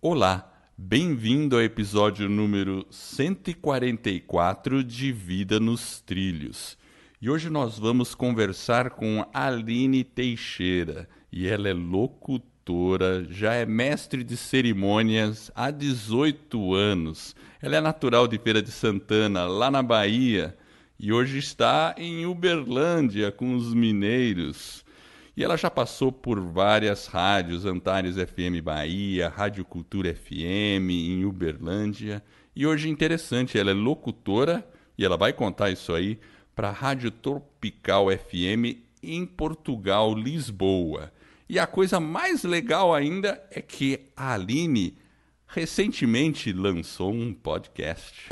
Olá, bem-vindo ao episódio número 144 de Vida nos Trilhos. E hoje nós vamos conversar com a Aline Teixeira. E ela é locutora, já é mestre de cerimônias há 18 anos. Ela é natural de Feira de Santana, lá na Bahia. E hoje está em Uberlândia com os mineiros. E ela já passou por várias rádios, Antares FM Bahia, Rádio Cultura FM em Uberlândia. E hoje interessante, ela é locutora e ela vai contar isso aí para a Rádio Tropical FM em Portugal, Lisboa. E a coisa mais legal ainda é que a Aline recentemente lançou um podcast.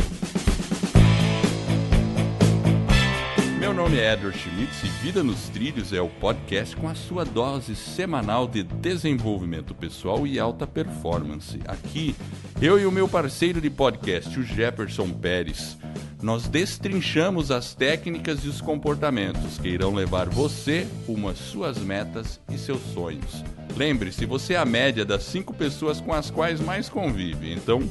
Meu nome é Edward Schmitz e Vida nos Trilhos é o podcast com a sua dose semanal de desenvolvimento pessoal e alta performance. Aqui, eu e o meu parceiro de podcast, o Jefferson Pérez, nós destrinchamos as técnicas e os comportamentos que irão levar você rumo às suas metas e seus sonhos. Lembre-se, você é a média das 5 pessoas com as quais mais convive, então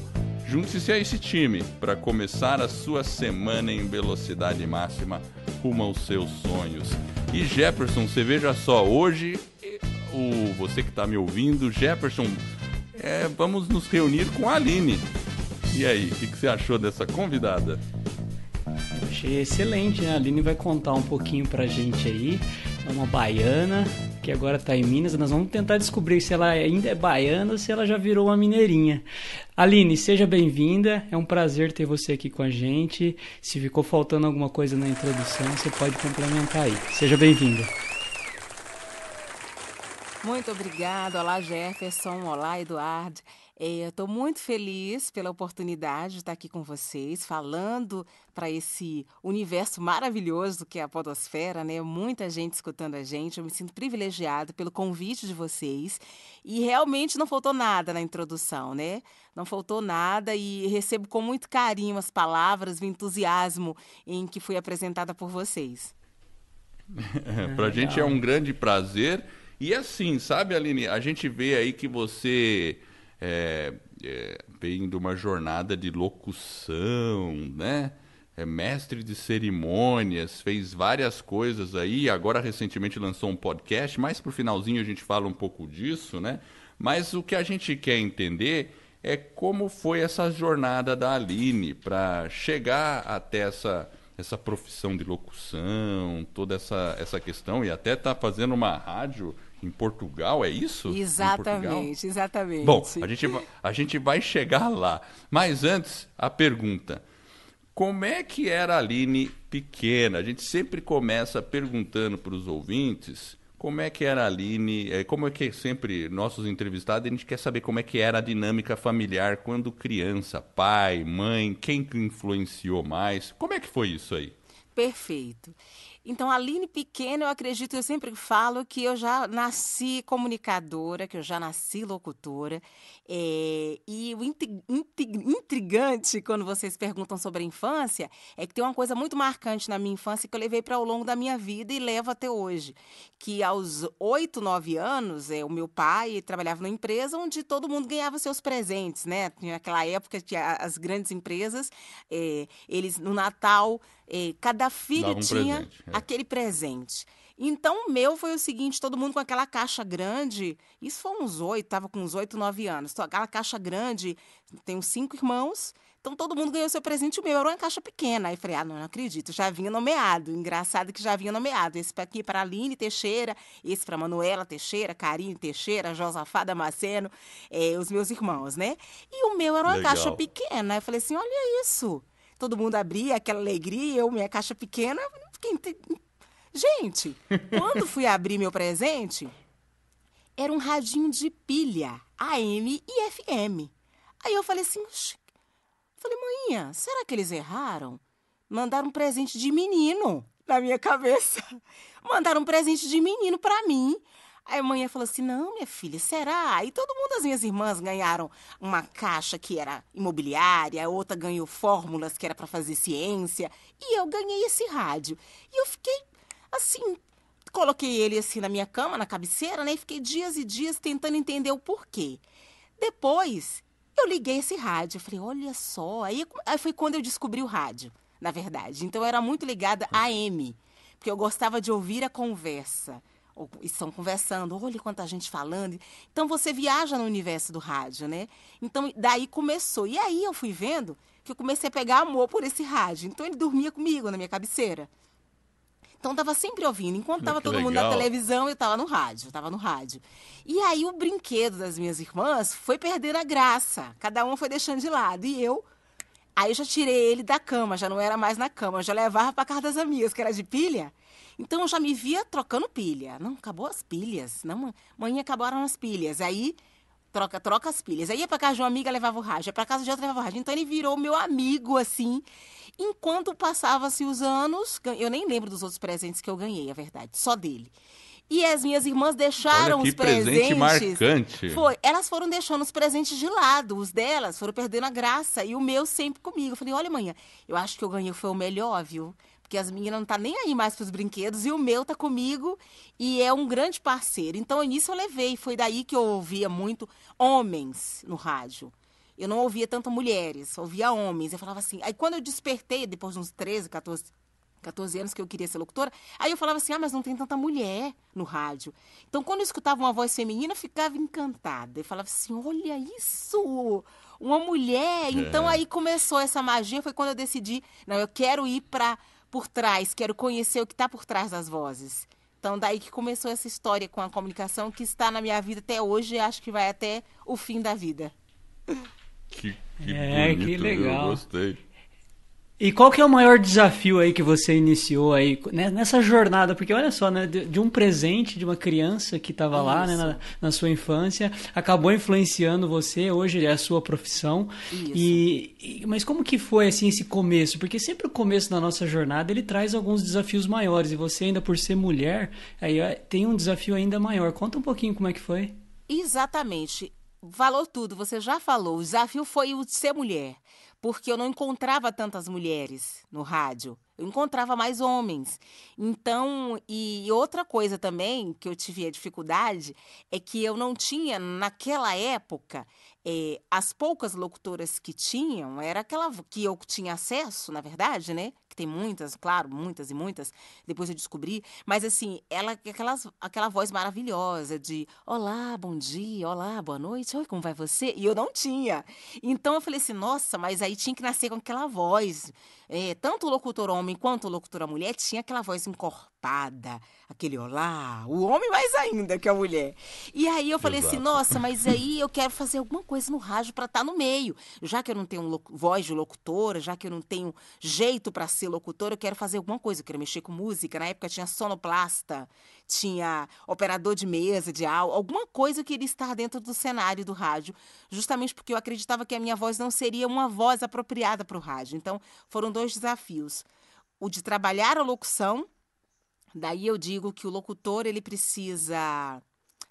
junte-se a esse time para começar a sua semana em velocidade máxima rumo aos seus sonhos. E Jefferson, você veja só, hoje, você que está me ouvindo, Jefferson, vamos nos reunir com a Aline. E aí, o que você achou dessa convidada? Eu achei excelente, né? A Aline vai contar um pouquinho pra gente aí. É uma baiana que agora está em Minas. Nós vamos tentar descobrir se ela ainda é baiana ou se ela já virou uma mineirinha. Aline, seja bem-vinda. É um prazer ter você aqui com a gente. Se ficou faltando alguma coisa na introdução, você pode complementar aí. Seja bem-vinda. Muito obrigada. Olá, Jefferson. Olá, Eduardo. Eu estou muito feliz pela oportunidade de estar aqui com vocês, falando para esse universo maravilhoso que é a podosfera, né? Muita gente escutando a gente. Eu me sinto privilegiado pelo convite de vocês. E realmente não faltou nada na introdução, né? Não faltou nada e recebo com muito carinho as palavras, o entusiasmo em que fui apresentada por vocês. Pra gente é um grande prazer. E assim, sabe, Aline, a gente vê aí que você vem de uma jornada de locução, né? É mestre de cerimônias, fez várias coisas aí, agora recentemente lançou um podcast, mais pro finalzinho a gente fala um pouco disso, né? Mas o que a gente quer entender é como foi essa jornada da Aline para chegar até essa profissão de locução, toda essa questão, e até tá fazendo uma rádio em Portugal, é isso? Exatamente, exatamente. Bom, a gente vai chegar lá. Mas antes, a pergunta. Como é que era a Aline pequena? A gente sempre começa perguntando para os ouvintes como é que era a Aline, como é que sempre nossos entrevistados, a gente quer saber como é que era a dinâmica familiar quando criança, pai, mãe, quem que influenciou mais? Como é que foi isso aí? Perfeito. Então, a Aline pequena, eu acredito, eu sempre falo que eu já nasci comunicadora, que eu já nasci locutora. E o intrigante, quando vocês perguntam sobre a infância, é que tem uma coisa muito marcante na minha infância que eu levei para ao longo da minha vida e levo até hoje. Que aos 8, 9 anos, o meu pai trabalhava numa empresa onde todo mundo ganhava seus presentes, né? Naquela época que as grandes empresas, eles no Natal, cada filho Dava um tinha presente, aquele presente. Então, o meu foi o seguinte, todo mundo com aquela caixa grande, isso foi estava com uns 8, 9 anos, então, aquela caixa grande, tenho 5 irmãos, então todo mundo ganhou seu presente, o meu era uma caixa pequena. Aí eu falei, não acredito, já vinha nomeado, engraçado que já vinha nomeado, esse aqui para Aline Teixeira, esse para Manuela Teixeira, Karine Teixeira, Josafá Damasceno, os meus irmãos, né? E o meu era uma Legal. caixa pequena, aí eu falei assim, olha isso. Todo mundo abria aquela alegria, eu, minha caixa pequena, fiquei... Gente, quando fui abrir meu presente, era um radinho de pilha, AM e FM. Aí eu falei assim, manhinha, será que eles erraram? Mandaram um presente de menino na minha cabeça. Mandaram um presente de menino pra mim. Aí a mãe falou assim, não, minha filha, será? E todo mundo, as minhas irmãs ganharam uma caixa que era imobiliária, a outra ganhou fórmulas que era para fazer ciência, e eu ganhei esse rádio. E eu fiquei, assim, coloquei ele assim na minha cama, na cabeceira, né? E fiquei dias e dias tentando entender o porquê. Depois, Eu liguei esse rádio, eu falei, olha só. Aí foi quando eu descobri o rádio, na verdade. Então eu era muito ligada a AM, porque eu gostava de ouvir a conversa. Estão conversando, olha quanta gente falando. Então você viaja no universo do rádio, né? Então daí começou. E aí eu fui vendo que eu comecei a pegar amor por esse rádio. Então ele dormia comigo na minha cabeceira. Então estava sempre ouvindo. Enquanto estava todo mundo na televisão, eu estava no rádio. E aí o brinquedo das minhas irmãs foi perdendo a graça. Cada uma foi deixando de lado. Aí eu já tirei ele da cama, já não era mais na cama. Eu já levava para casa das amigas, que era de pilha. Então eu já me via trocando pilha. Não, acabou as pilhas. Não, mãe, acabaram as pilhas. Aí troca as pilhas. Aí ia pra casa de uma amiga, levava o rádio. Ia pra casa de outra, levava o rádio. Então ele virou meu amigo, assim. Enquanto passavam-se os anos, eu nem lembro dos outros presentes que eu ganhei, a verdade. Só dele. E as minhas irmãs deixaram os presente marcante. Elas foram deixando os presentes de lado. Os delas foram perdendo a graça. E o meu sempre comigo. Eu falei, olha, manhã, eu acho que eu ganhei foi o melhor, viu? Porque as meninas não tá nem aí mais pros brinquedos. E o meu tá comigo e é um grande parceiro. Então, nisso eu levei. Foi daí que eu ouvia muito homens no rádio. Eu não ouvia tanto mulheres, ouvia homens. Eu falava assim. Aí quando eu despertei, depois de uns 13, 14 anos que eu queria ser locutora, aí eu falava assim, mas não tem tanta mulher no rádio. Então, quando eu escutava uma voz feminina, eu ficava encantada. Eu falava assim, olha isso, uma mulher. Então, aí começou essa magia, foi quando eu decidi, não, eu quero ir por trás, quero conhecer o que está por trás das vozes. Então, daí que começou essa história com a comunicação, que está na minha vida até hoje e acho que vai até o fim da vida. Que bonito, que legal. Eu gostei. E qual que é o maior desafio aí que você iniciou aí nessa jornada? Porque olha só, né, de um presente de uma criança que estava lá, né, na sua infância, acabou influenciando você, hoje é a sua profissão. Mas como que foi assim esse começo? Porque sempre o começo da nossa jornada ele traz alguns desafios maiores e você ainda por ser mulher, aí tem um desafio ainda maior. Conta um pouquinho como é que foi. Exatamente. Falou tudo, você já falou. O desafio foi o de ser mulher. Porque eu não encontrava tantas mulheres no rádio, eu encontrava mais homens. Então, e outra coisa também que eu tive a dificuldade é que eu não tinha, naquela época, as poucas locutoras que tinham, era aquela que eu tinha acesso, na verdade, né? Que tem muitas, claro, muitas e muitas, depois eu descobri. Mas, assim, aquela voz maravilhosa de olá, bom dia, olá, boa noite, oi, como vai você? E eu não tinha. Então, eu falei assim, nossa, mas aí tinha que nascer com aquela voz. Tanto o locutor homem quanto o locutora mulher tinha aquela voz encorpada, aquele olá, o homem mais ainda que a mulher. E aí eu falei assim, nossa, mas aí eu quero fazer alguma coisa no rádio para estar no meio. Já que eu não tenho voz de locutora, já que eu não tenho jeito para ser locutora, eu quero fazer alguma coisa, eu quero mexer com música. Na época tinha sonoplasta, tinha operador de mesa, de áudio, alguma coisa eu queria estar dentro do cenário do rádio, justamente porque eu acreditava que a minha voz não seria uma voz apropriada para o rádio. Então, foram 2 desafios. O de trabalhar a locução, daí eu digo que o locutor ele precisa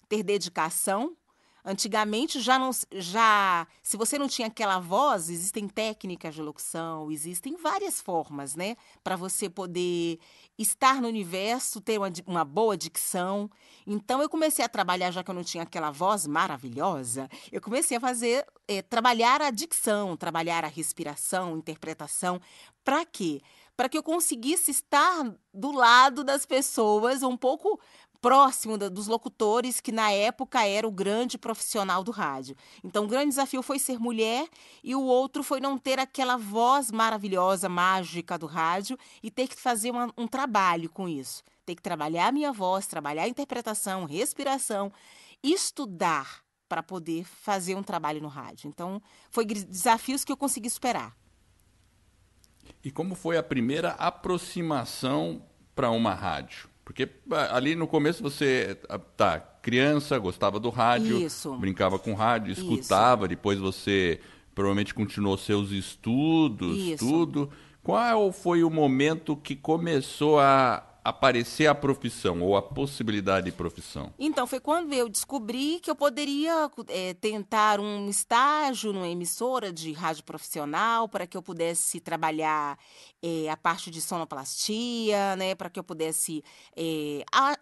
ter dedicação. Antigamente, se você não tinha aquela voz, existem técnicas de locução, existem várias formas, né? Para você poder estar no universo, ter uma boa dicção. Então, eu comecei a trabalhar, já que eu não tinha aquela voz maravilhosa, eu comecei a trabalhar a dicção, trabalhar a respiração, interpretação. Para quê? Para que eu conseguisse estar do lado das pessoas um pouco próximo dos locutores, que na época era o grande profissional do rádio. Então, o grande desafio foi ser mulher e o outro foi não ter aquela voz maravilhosa, mágica do rádio e ter que fazer um trabalho com isso. Ter que trabalhar a minha voz, trabalhar a interpretação, respiração, estudar para poder fazer um trabalho no rádio. Então, foi desafios que eu consegui superar. E como foi a primeira aproximação para uma rádio? Porque ali no começo você, criança, gostava do rádio, brincava com rádio, escutava, depois você provavelmente continuou seus estudos, tudo. Qual foi o momento que começou a aparecer a profissão ou a possibilidade de profissão? Então, foi quando eu descobri que eu poderia tentar um estágio numa emissora de rádio profissional para que eu pudesse trabalhar a parte de sonoplastia, né, para que eu pudesse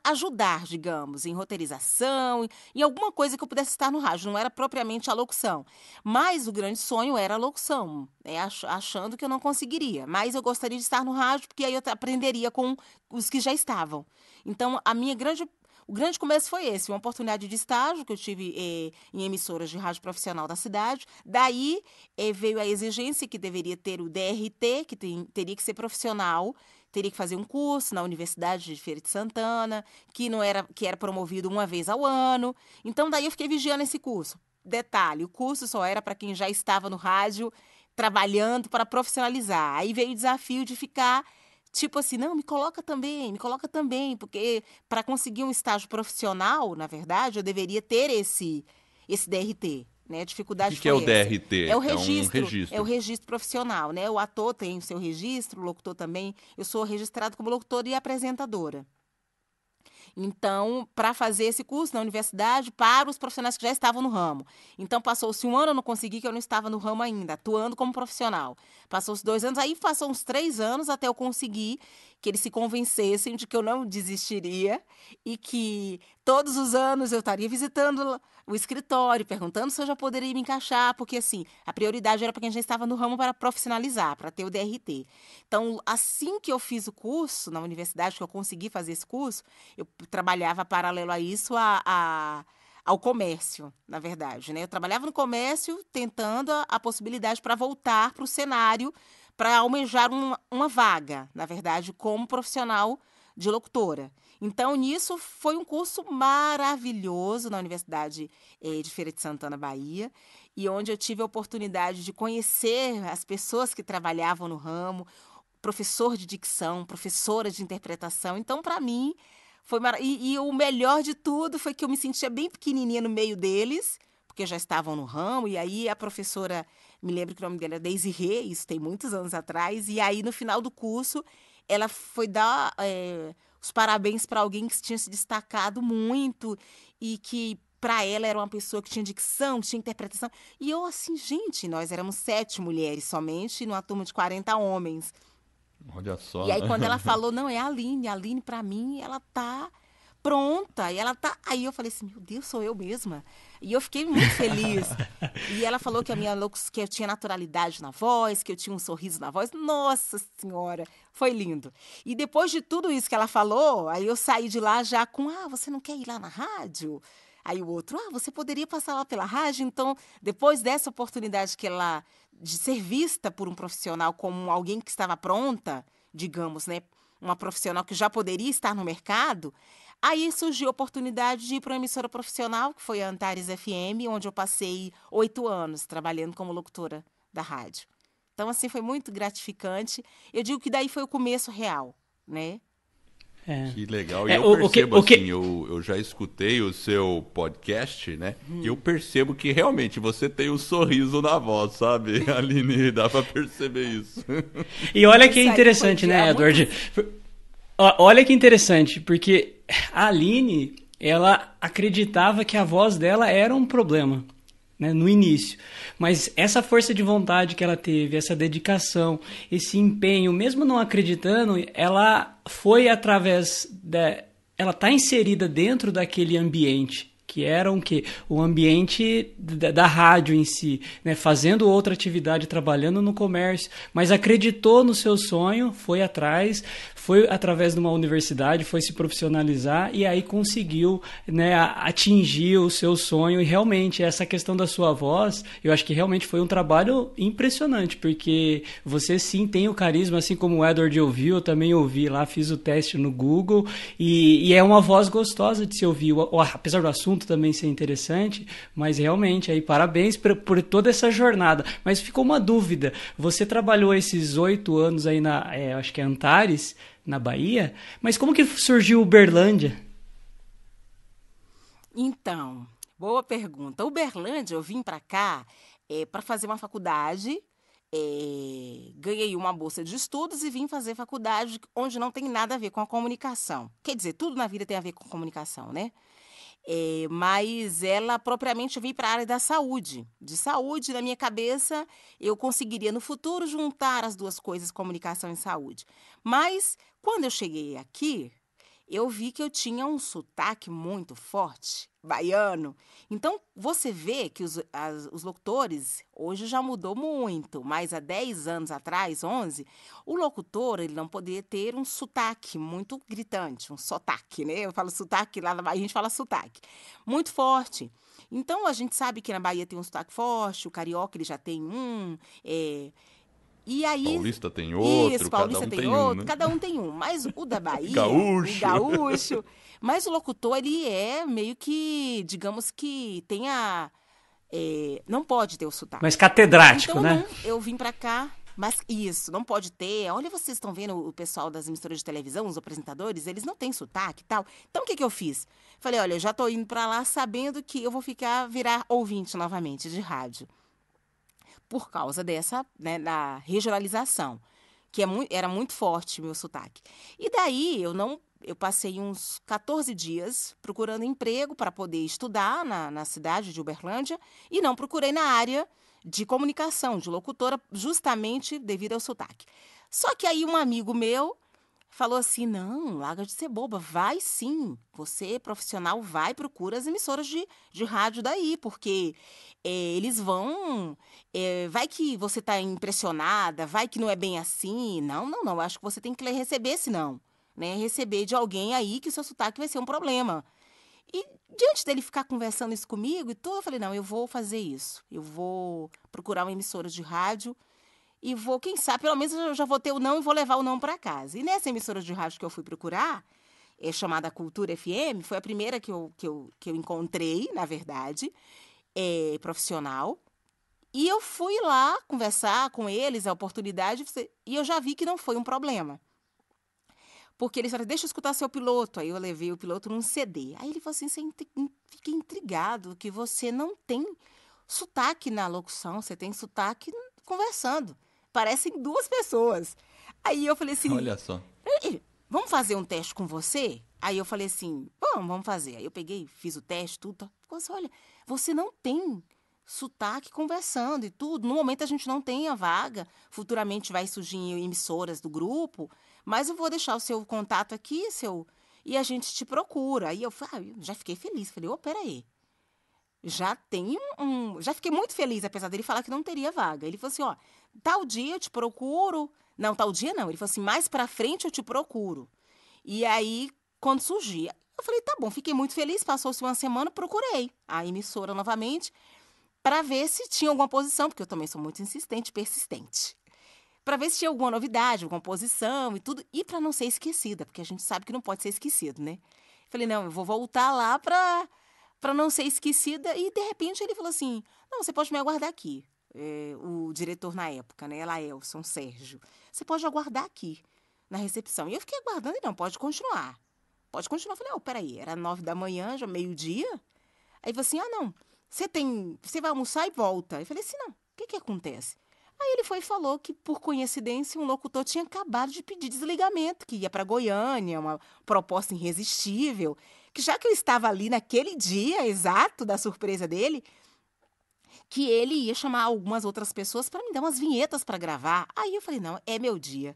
ajudar, digamos, em roteirização, em alguma coisa que eu pudesse estar no rádio. Não era propriamente a locução, mas o grande sonho era a locução, né, achando que eu não conseguiria. Mas eu gostaria de estar no rádio, porque aí eu aprenderia com os que já estavam. Então, o grande começo foi esse, uma oportunidade de estágio que eu tive em emissoras de rádio profissional da cidade. Daí veio a exigência que deveria ter o DRT, que teria que ser profissional, teria que fazer um curso na Universidade de Feira de Santana, que era promovido uma vez ao ano. Então, daí eu fiquei vigiando esse curso. Detalhe, o curso só era para quem já estava no rádio, trabalhando para profissionalizar. Aí veio o desafio de ficar tipo assim, não, me coloca também, porque para conseguir um estágio profissional, na verdade, eu deveria ter esse DRT, né? A dificuldade Que é o foi essa. DRT? É o É um registro, registro. é o registro profissional, né? O ator tem o seu registro, o locutor também. Eu sou registrado como locutora e apresentadora. Então, para fazer esse curso na universidade, para os profissionais que já estavam no ramo. Então, passou-se um ano, eu não consegui, que eu não estava no ramo ainda, atuando como profissional. Passou-se 2 anos, aí passou uns 3 anos até eu conseguir que eles se convencessem de que eu não desistiria e que todos os anos eu estaria visitando o escritório, perguntando se eu já poderia me encaixar, porque, assim, a prioridade era para quem já estava no ramo para profissionalizar, para ter o DRT. Então, assim que eu fiz o curso na universidade, que eu consegui fazer esse curso, eu trabalhava paralelo a isso ao comércio, na verdade, né? Eu trabalhava no comércio tentando a possibilidade para voltar para o cenário, para almejar uma vaga, na verdade, como profissional de locutora. Então, nisso, foi um curso maravilhoso na Universidade de Feira de Santana, Bahia, e onde eu tive a oportunidade de conhecer as pessoas que trabalhavam no ramo, professor de dicção, professora de interpretação. Então, para mim, foi e o melhor de tudo foi que eu me sentia bem pequenininha no meio deles, porque já estavam no ramo, e aí a professora, me lembro que o nome dela é Deise Rê, isso tem muitos anos atrás, e aí no final do curso ela foi dar os parabéns para alguém que tinha se destacado muito e que para ela era uma pessoa que tinha dicção, que tinha interpretação. E eu assim, gente, nós éramos 7 mulheres somente, numa turma de 40 homens. Olha só. E aí, quando ela falou, não, é a Aline, pra mim, ela tá pronta. E ela tá. Aí eu falei assim, meu Deus, sou eu mesma. E eu fiquei muito feliz. E ela falou que que eu tinha naturalidade na voz, que eu tinha um sorriso na voz. Nossa Senhora, foi lindo. E depois de tudo isso que ela falou, aí eu saí de lá já com, você não quer ir lá na rádio? Aí o outro, você poderia passar lá pela rádio? Então, depois dessa oportunidade de ser vista por um profissional como alguém que estava pronta, digamos, né? Uma profissional que já poderia estar no mercado, aí surgiu a oportunidade de ir para uma emissora profissional, que foi a Antares FM, onde eu passei 8 anos trabalhando como locutora da rádio. Então, assim, foi muito gratificante. Eu digo que daí foi o começo real, né? Que legal. E eu percebo assim, eu já escutei o seu podcast, né? E eu percebo que realmente você tem um sorriso na voz, sabe, Aline? Dá pra perceber isso. E olha que interessante, né, Edward? Olha que interessante, porque a Aline, ela acreditava que a voz dela era um problema, né, no início. Mas essa força de vontade que ela teve, essa dedicação, esse empenho, mesmo não acreditando, ela foi através ela está inserida dentro daquele ambiente, que era o ambiente da rádio em si, né? Fazendo outra atividade, trabalhando no comércio, mas acreditou no seu sonho, foi atrás, foi através de uma universidade, foi se profissionalizar e aí conseguiu, né, atingir o seu sonho. E realmente essa questão da sua voz, eu acho que realmente foi um trabalho impressionante, porque você sim tem o carisma, assim como o Edward ouviu, eu também ouvi lá, fiz o teste no Google, e é uma voz gostosa de se ouvir, apesar do assunto também ser interessante, mas realmente aí parabéns por toda essa jornada. Mas ficou uma dúvida, você trabalhou esses 8 anos aí acho que é Antares, na Bahia, mas como que surgiu Uberlândia? Então, boa pergunta. Uberlândia, eu vim para cá para fazer uma faculdade ganhei uma bolsa de estudos e vim fazer faculdade onde não tem nada a ver com a comunicação. Quer dizer, tudo na vida tem a ver com comunicação, né? Mas ela propriamente veio para a área da saúde. De saúde, na minha cabeça, eu conseguiria no futuro juntar as duas coisas, comunicação e saúde. Mas quando eu cheguei aqui, eu vi que eu tinha um sotaque muito forte, baiano. Então, você vê que os locutores, hoje já mudou muito, mas há 10 anos atrás, 11, o locutor ele não poderia ter um sotaque muito gritante, um sotaque, né? Eu falo sotaque, lá na Bahia a gente fala sotaque, muito forte. Então, a gente sabe que na Bahia tem um sotaque forte, o carioca ele já tem um, e aí, Paulista tem isso, outro, cada paulista um tem tem um, outro, né? cada um tem um. Mas o da Bahia, o Gaúcho. gaúcho, mas o locutor, ele é meio que, digamos que tenha, não pode ter o sotaque. Mas catedrático, Então, né? não, eu vim pra cá, mas isso, não pode ter. Olha, vocês estão vendo o pessoal das emissoras de televisão, os apresentadores, eles não têm sotaque e tal. Então, o que eu fiz? Falei, olha, eu já tô indo pra lá sabendo que eu vou virar ouvinte novamente de rádio. Por causa dessa, né, da regionalização, que era muito forte o meu sotaque. E daí eu passei uns 14 dias procurando emprego para poder estudar na cidade de Uberlândia e não procurei na área de comunicação, de locutora, justamente devido ao sotaque. Só que aí um amigo meu falou assim, não, larga de ser boba, vai sim, você profissional vai, procura as emissoras de rádio daí, porque eles vão, vai que você está impressionada, vai que não é bem assim, não, acho que você tem que receber senão, né, receber de alguém aí que o seu sotaque vai ser um problema. E diante dele ficar conversando isso comigo e tudo, eu falei, não, eu vou fazer isso, eu vou procurar uma emissora de rádio, e vou, quem sabe, pelo menos eu já vou ter o não e vou levar o não para casa. E nessa emissora de rádio que eu fui procurar, chamada Cultura FM, foi a primeira que eu encontrei, na verdade, profissional. E eu fui lá conversar com eles, a oportunidade, e eu já vi que não foi um problema. Porque eles falaram, deixa eu escutar seu piloto. Aí eu levei o piloto num CD. Aí ele falou assim, fiquei intrigado que você não tem sotaque na locução, você tem sotaque conversando. Parecem duas pessoas. Aí eu falei assim, Olha só. vamos fazer um teste com você? Aí eu falei assim, vamos fazer. Aí eu peguei, fiz o teste, tudo. Ficou assim, olha, você não tem sotaque conversando e tudo. No momento a gente não tem a vaga. Futuramente vai surgir em emissoras do grupo, mas eu vou deixar o seu contato aqui, e a gente te procura. Aí eu já fiquei feliz. Falei, peraí. Já tenho já fiquei muito feliz, apesar dele falar que não teria vaga. Ele falou assim, tal dia eu te procuro. Não, tal dia não. Ele falou assim, mais pra frente eu te procuro. E aí, quando surgia, eu falei, tá bom, fiquei muito feliz. Passou-se uma semana, procurei a emissora novamente para ver se tinha alguma posição, porque eu também sou muito insistente, persistente. Para ver se tinha alguma novidade, alguma posição e tudo. E para não ser esquecida, porque a gente sabe que não pode ser esquecido, né? Falei, não, eu vou voltar lá para não ser esquecida. E, de repente, ele falou assim, não, você pode me aguardar aqui. O diretor na época, né, Laelson Sérgio. Você pode aguardar aqui, na recepção. E eu fiquei aguardando, ele não, pode continuar. Pode continuar. Eu falei, peraí, era 9 da manhã, já meio-dia. Aí ele falou assim, não, você vai almoçar e volta. Eu falei assim, não, o que acontece? Aí ele foi e falou que, por coincidência, um locutor tinha acabado de pedir desligamento, que ia para Goiânia, uma proposta irresistível, que já que eu estava ali naquele dia exato da surpresa dele, que ele ia chamar algumas outras pessoas para me dar umas vinhetas para gravar. Aí eu falei, não, é meu dia.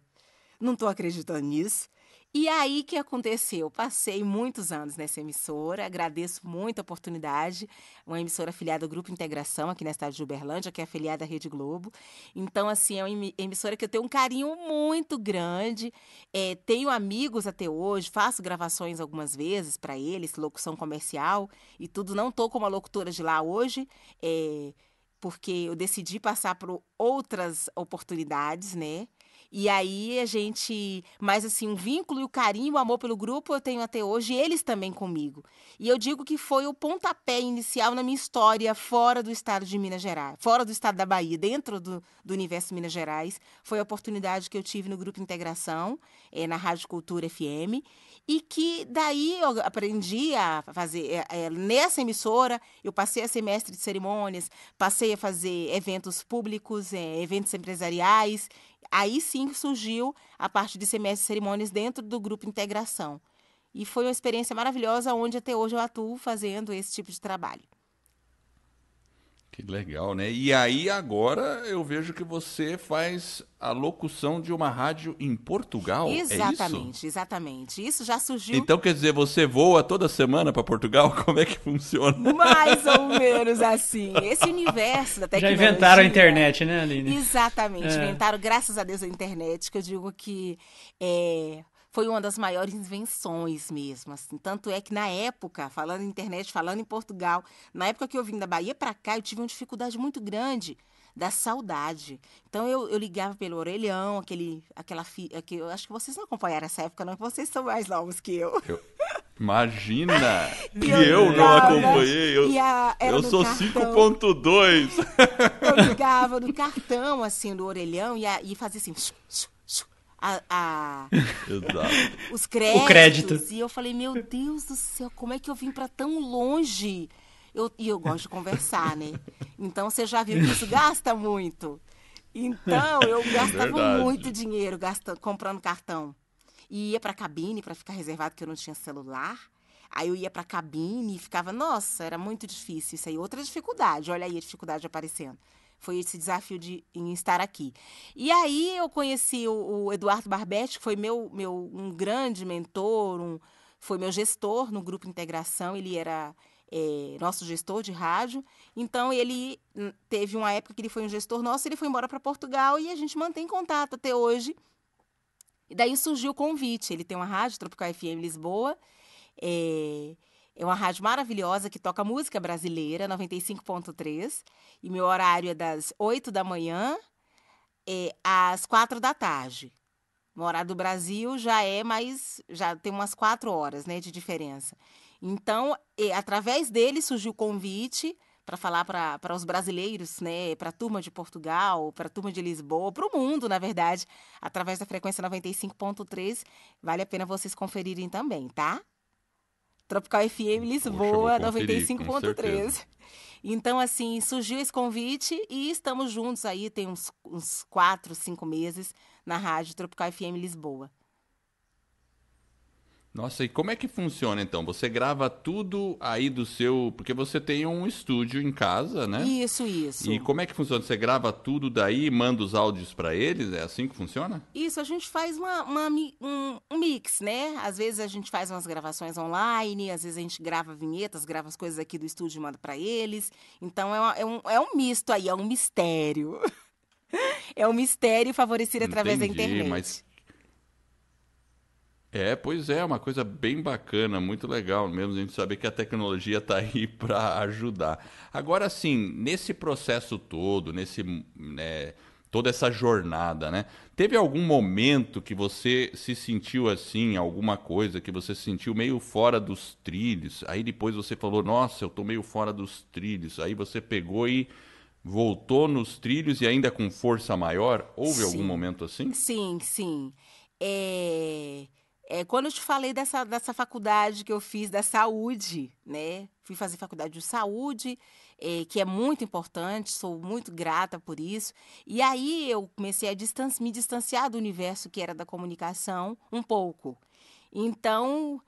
Não estou acreditando nisso. E aí, o que aconteceu? Passei muitos anos nessa emissora, agradeço muito a oportunidade, uma emissora afiliada ao Grupo Integração, aqui na cidade de Uberlândia, que é afiliada à Rede Globo. Então, assim, é uma emissora que eu tenho um carinho muito grande, tenho amigos até hoje, faço gravações algumas vezes para eles, locução comercial e tudo. Não estou como a locutora de lá hoje, porque eu decidi passar por outras oportunidades, né? E aí a gente, mas assim, um vínculo e o carinho, o amor pelo grupo eu tenho até hoje, e eles também comigo. E eu digo que foi o pontapé inicial na minha história fora do estado de Minas Gerais, fora do estado da Bahia, dentro do universo Minas Gerais. Foi a oportunidade que eu tive no Grupo Integração, na Rádio Cultura FM, e que daí eu aprendi a fazer, nessa emissora, eu passei a ser mestre de cerimônias, passei a fazer eventos públicos, eventos empresariais. Aí sim surgiu a parte de ser mestre de cerimônias dentro do Grupo Integração. E foi uma experiência maravilhosa, onde até hoje eu atuo fazendo esse tipo de trabalho. Que legal, né? E aí agora eu vejo que você faz a locução de uma rádio em Portugal, é isso? Exatamente, exatamente. Isso já surgiu Então quer dizer, você voa toda semana para Portugal? Como é que funciona? mais ou menos assim. Esse universo da Já tecnologia... inventaram a internet, né, Aline? Exatamente, É. inventaram, graças a Deus, a internet, que eu digo que foi uma das maiores invenções mesmo, assim. Tanto é que na época, falando em internet, falando em Portugal, na época que eu vim da Bahia para cá, eu tive uma dificuldade muito grande da saudade. Então eu ligava pelo orelhão, eu acho que vocês não acompanharam essa época, não, que vocês são mais novos que eu. Imagina que E eu não ligava, acompanhei. era Eu no sou cartão. 5.2. Eu ligava no cartão, assim, do orelhão e fazia assim... Exato. os créditos. O crédito. E eu falei, meu Deus do céu, como é que eu vim para tão longe? E eu gosto de conversar, né? Então você já viu que isso gasta muito. Então eu gastava Verdade. muito dinheiro comprando cartão. E ia para cabine para ficar reservado, que eu não tinha celular. Aí eu ia para cabine e ficava, nossa, era muito difícil isso aí. Outra dificuldade, olha aí a dificuldade aparecendo. Foi esse desafio em estar aqui. E aí eu conheci o Eduardo Barbetti, que foi um grande mentor, foi meu gestor no Grupo Integração, ele era nosso gestor de rádio. Então, ele teve uma época que ele foi um gestor nosso, ele foi embora para Portugal e a gente mantém contato até hoje. E daí surgiu o convite, ele tem uma rádio, Tropical FM Lisboa, é uma rádio maravilhosa que toca música brasileira, 95.3. E meu horário é das 8 da manhã às 4 da tarde. No horário do Brasil já tem umas 4 horas, né, de diferença. Então, através dele surgiu o convite para falar para os brasileiros, né, para a turma de Portugal, para a turma de Lisboa, para o mundo, na verdade, através da frequência 95.3. Vale a pena vocês conferirem também, tá? Tropical FM Lisboa, Poxa, eu vou conferir, com 95.3. certeza. Então, assim, surgiu esse convite e estamos juntos aí, tem uns 4, 5 meses, na rádio Tropical FM Lisboa. Nossa, e como é que funciona então? Você grava tudo aí do seu... Porque você tem um estúdio em casa, né? Isso. E como é que funciona? Você grava tudo daí e manda os áudios para eles? É assim que funciona? Isso, a gente faz um mix, né? Às vezes a gente faz umas gravações online, às vezes a gente grava vinhetas, grava as coisas aqui do estúdio e manda para eles. Então é um misto aí, é um mistério. É um mistério favorecido através da Entendi, internet. mas... Pois é, uma coisa bem bacana, muito legal mesmo a gente saber que a tecnologia está aí para ajudar. Agora, sim, nesse processo todo, toda essa jornada, né? Teve algum momento que você se sentiu assim, alguma coisa que você se sentiu meio fora dos trilhos? Aí depois você falou, nossa, eu tô meio fora dos trilhos. Aí você pegou e voltou nos trilhos e ainda com força maior? Houve algum momento assim? Sim. Quando eu te falei dessa faculdade que eu fiz da saúde, né? Fui fazer faculdade de saúde, que é muito importante, sou muito grata por isso. E aí eu comecei a me distanciar do universo que era da comunicação um pouco. Então,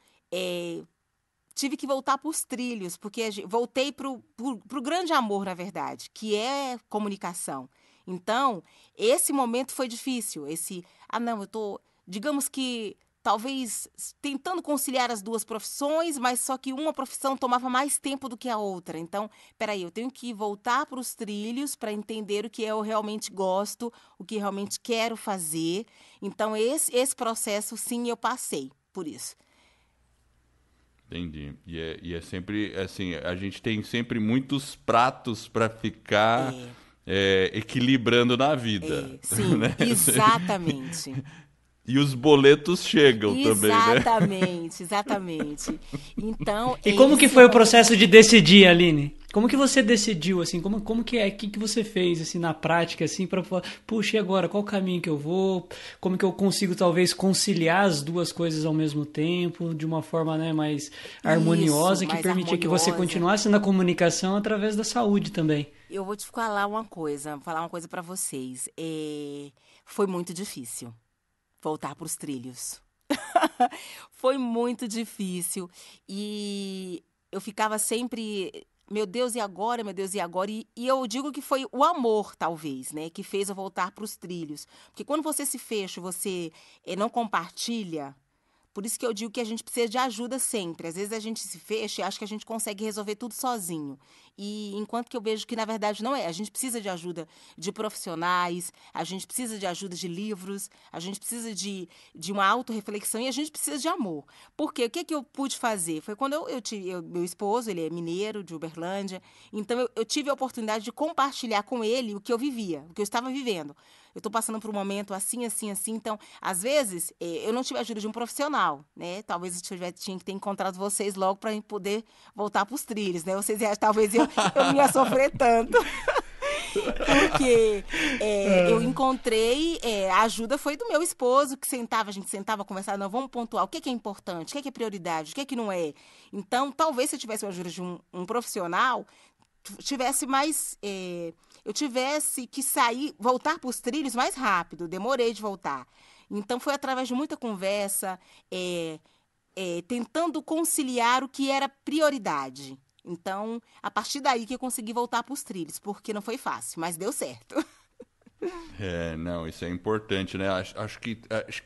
tive que voltar para os trilhos, porque voltei para o grande amor, na verdade, que é comunicação. Então, esse momento foi difícil. Eu tô, digamos que, talvez tentando conciliar as duas profissões, mas só que uma profissão tomava mais tempo do que a outra. Então, peraí, eu tenho que voltar para os trilhos para entender o que eu realmente gosto, o que realmente quero fazer. Então, esse processo, sim, eu passei por isso. Entendi. E é sempre assim, a gente tem sempre muitos pratos para ficar equilibrando na vida. Sim, né? exatamente. E os boletos chegam também, né? Exatamente. Então, E como que esse foi o momento- processo de decidir, Aline? Como que você decidiu, assim? Como que é? O que que você fez, assim, na prática, assim, para puxa, e agora? Qual caminho que eu vou? Como que eu consigo, talvez, conciliar as duas coisas ao mesmo tempo, de uma forma, né, mais harmoniosa, que mais permitia que você harmoniosa. continuasse na comunicação através da saúde também? Eu vou te falar uma coisa para vocês. Foi muito difícil voltar para os trilhos. Foi muito difícil. E eu ficava sempre, meu Deus, e agora? Meu Deus, e agora? E eu digo que foi o amor, talvez, né, que fez eu voltar para os trilhos. Porque quando você se fecha, você não compartilha. Por isso que eu digo que a gente precisa de ajuda sempre. Às vezes a gente se fecha e acha que a gente consegue resolver tudo sozinho. E enquanto que eu vejo que, na verdade, não é. A gente precisa de ajuda de profissionais, a gente precisa de ajuda de livros, a gente precisa de uma autorreflexão e a gente precisa de amor. Porque o que, que eu pude fazer? Foi quando meu esposo, ele é mineiro, de Uberlândia, então eu tive a oportunidade de compartilhar com ele o que eu vivia, o que eu estava vivendo. Eu estou passando por um momento assim, assim, assim. Então, às vezes, eu não tive a ajuda de um profissional, né? Talvez tinha que ter encontrado vocês logo para poder voltar para os trilhos, né? Vocês iam, talvez eu não ia sofrer tanto. Porque eu encontrei, a ajuda foi do meu esposo, que a gente sentava, conversava, não, vamos pontuar o que é importante, o que é prioridade, o que não é. Então, talvez se eu tivesse a ajuda de um profissional, tivesse mais... eu tivesse que voltar para os trilhos mais rápido, demorei de voltar. Então, foi através de muita conversa, tentando conciliar o que era prioridade. Então, a partir daí que eu consegui voltar para os trilhos, porque não foi fácil, mas deu certo. Não, isso é importante, né? Acho que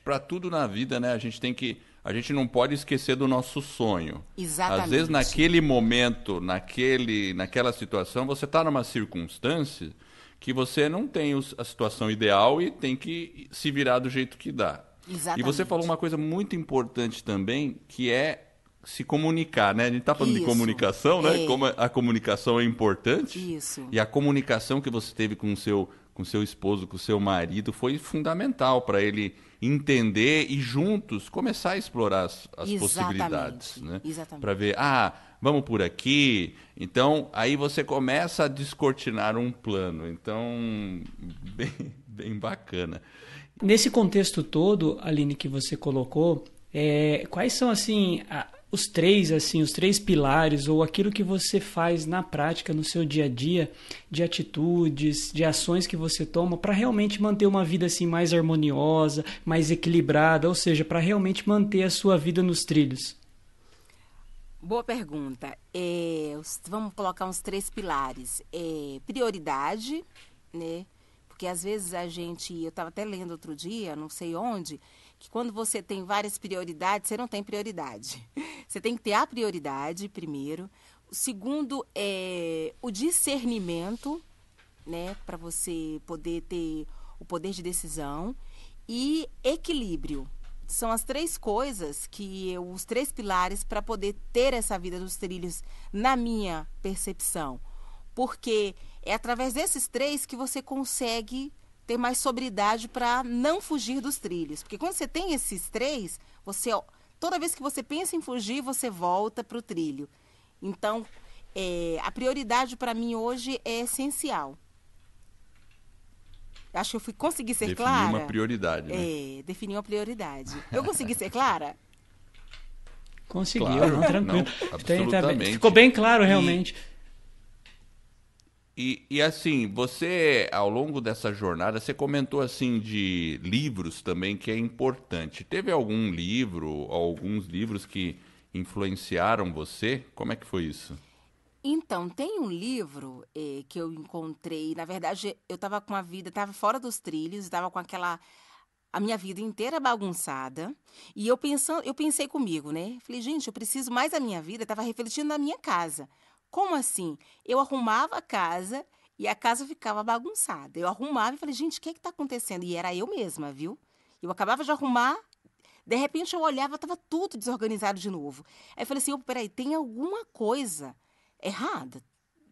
para tudo na vida, né, a gente não pode esquecer do nosso sonho. Exatamente. Às vezes, naquele momento, naquela situação, você está numa circunstância que você não tem a situação ideal e tem que se virar do jeito que dá. Exatamente. E você falou uma coisa muito importante também, que é se comunicar, né? A gente está falando de Isso. comunicação, né? Como a comunicação é importante. Isso. E a comunicação que você teve com o seu esposo, com o seu marido, foi fundamental para ele entender e juntos começar a explorar as possibilidades, né? Exatamente. Para ver, vamos por aqui. Então, aí você começa a descortinar um plano. Então, bem bacana. Nesse contexto todo, Aline, que você colocou, quais são, assim, os três pilares ou aquilo que você faz na prática, no seu dia a dia, de atitudes, de ações que você toma para realmente manter uma vida assim mais harmoniosa, mais equilibrada, ou seja, para realmente manter a sua vida nos trilhos? Boa pergunta. Vamos colocar uns 3 pilares. Prioridade, né? Porque às vezes eu estava até lendo outro dia, não sei onde, que quando você tem várias prioridades, você não tem prioridade. Você tem que ter a prioridade primeiro. O segundo é o discernimento, né, para você poder ter o poder de decisão, e equilíbrio. São as 3 coisas os 3 pilares para poder ter essa vida dos trilhos, na minha percepção. Porque é através desses 3 que você consegue ter mais sobriedade para não fugir dos trilhos. Porque quando você tem esses 3, toda vez que você pensa em fugir, você volta para o trilho. Então, a prioridade para mim hoje é essencial. Acho que eu consegui ser clara. Definir uma prioridade, né? Definir uma prioridade. Eu consegui ser clara? Conseguiu, Claro, não, tranquilo. não, absolutamente. Ficou bem claro, realmente. E assim, você, ao longo dessa jornada, você comentou assim de livros também, que é importante. Teve algum livro, alguns livros que influenciaram você? Como é que foi isso? Então, tem um livro que eu encontrei. Na verdade, eu estava com a vida, estava fora dos trilhos, estava com a minha vida inteira bagunçada. E eu pensei comigo, né? Falei, gente, eu preciso mais da minha vida. Estava refletindo na minha casa. Como assim? Eu arrumava a casa e a casa ficava bagunçada. Eu arrumava e falei, gente, o que está acontecendo? E era eu mesma, viu? Eu acabava de arrumar, de repente eu olhava, estava tudo desorganizado de novo. Aí eu falei assim, peraí, tem alguma coisa errada.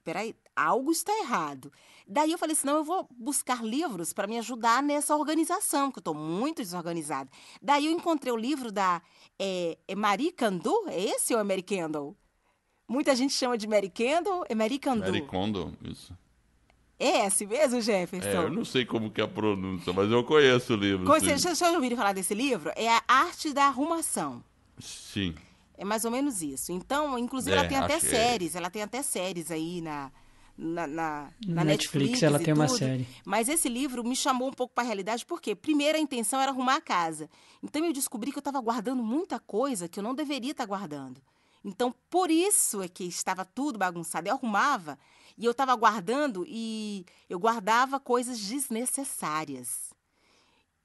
Peraí, algo está errado. Daí eu falei assim, não, eu vou buscar livros para me ajudar nessa organização, que eu estou muito desorganizada. Daí eu encontrei o livro da Marie Kondo, é esse ou é Mary Kendall? Muita gente chama de Mary Kendall, é Marie Kondo. Mary Kondo, isso. É esse mesmo, Jefferson? Eu não sei como que é a pronúncia, mas eu conheço o livro. Vocês já ouviram falar desse livro? É A Arte da Arrumação. Sim. É mais ou menos isso. Então, inclusive, ela tem até séries. Ela tem até séries aí na Netflix ela e tem uma tudo. série. Mas esse livro me chamou um pouco para a realidade, porque primeiro a intenção era arrumar a casa. Então eu descobri que eu estava guardando muita coisa que eu não deveria estar guardando. Então, por isso é que estava tudo bagunçado. Eu arrumava e eu estava guardando e eu guardava coisas desnecessárias.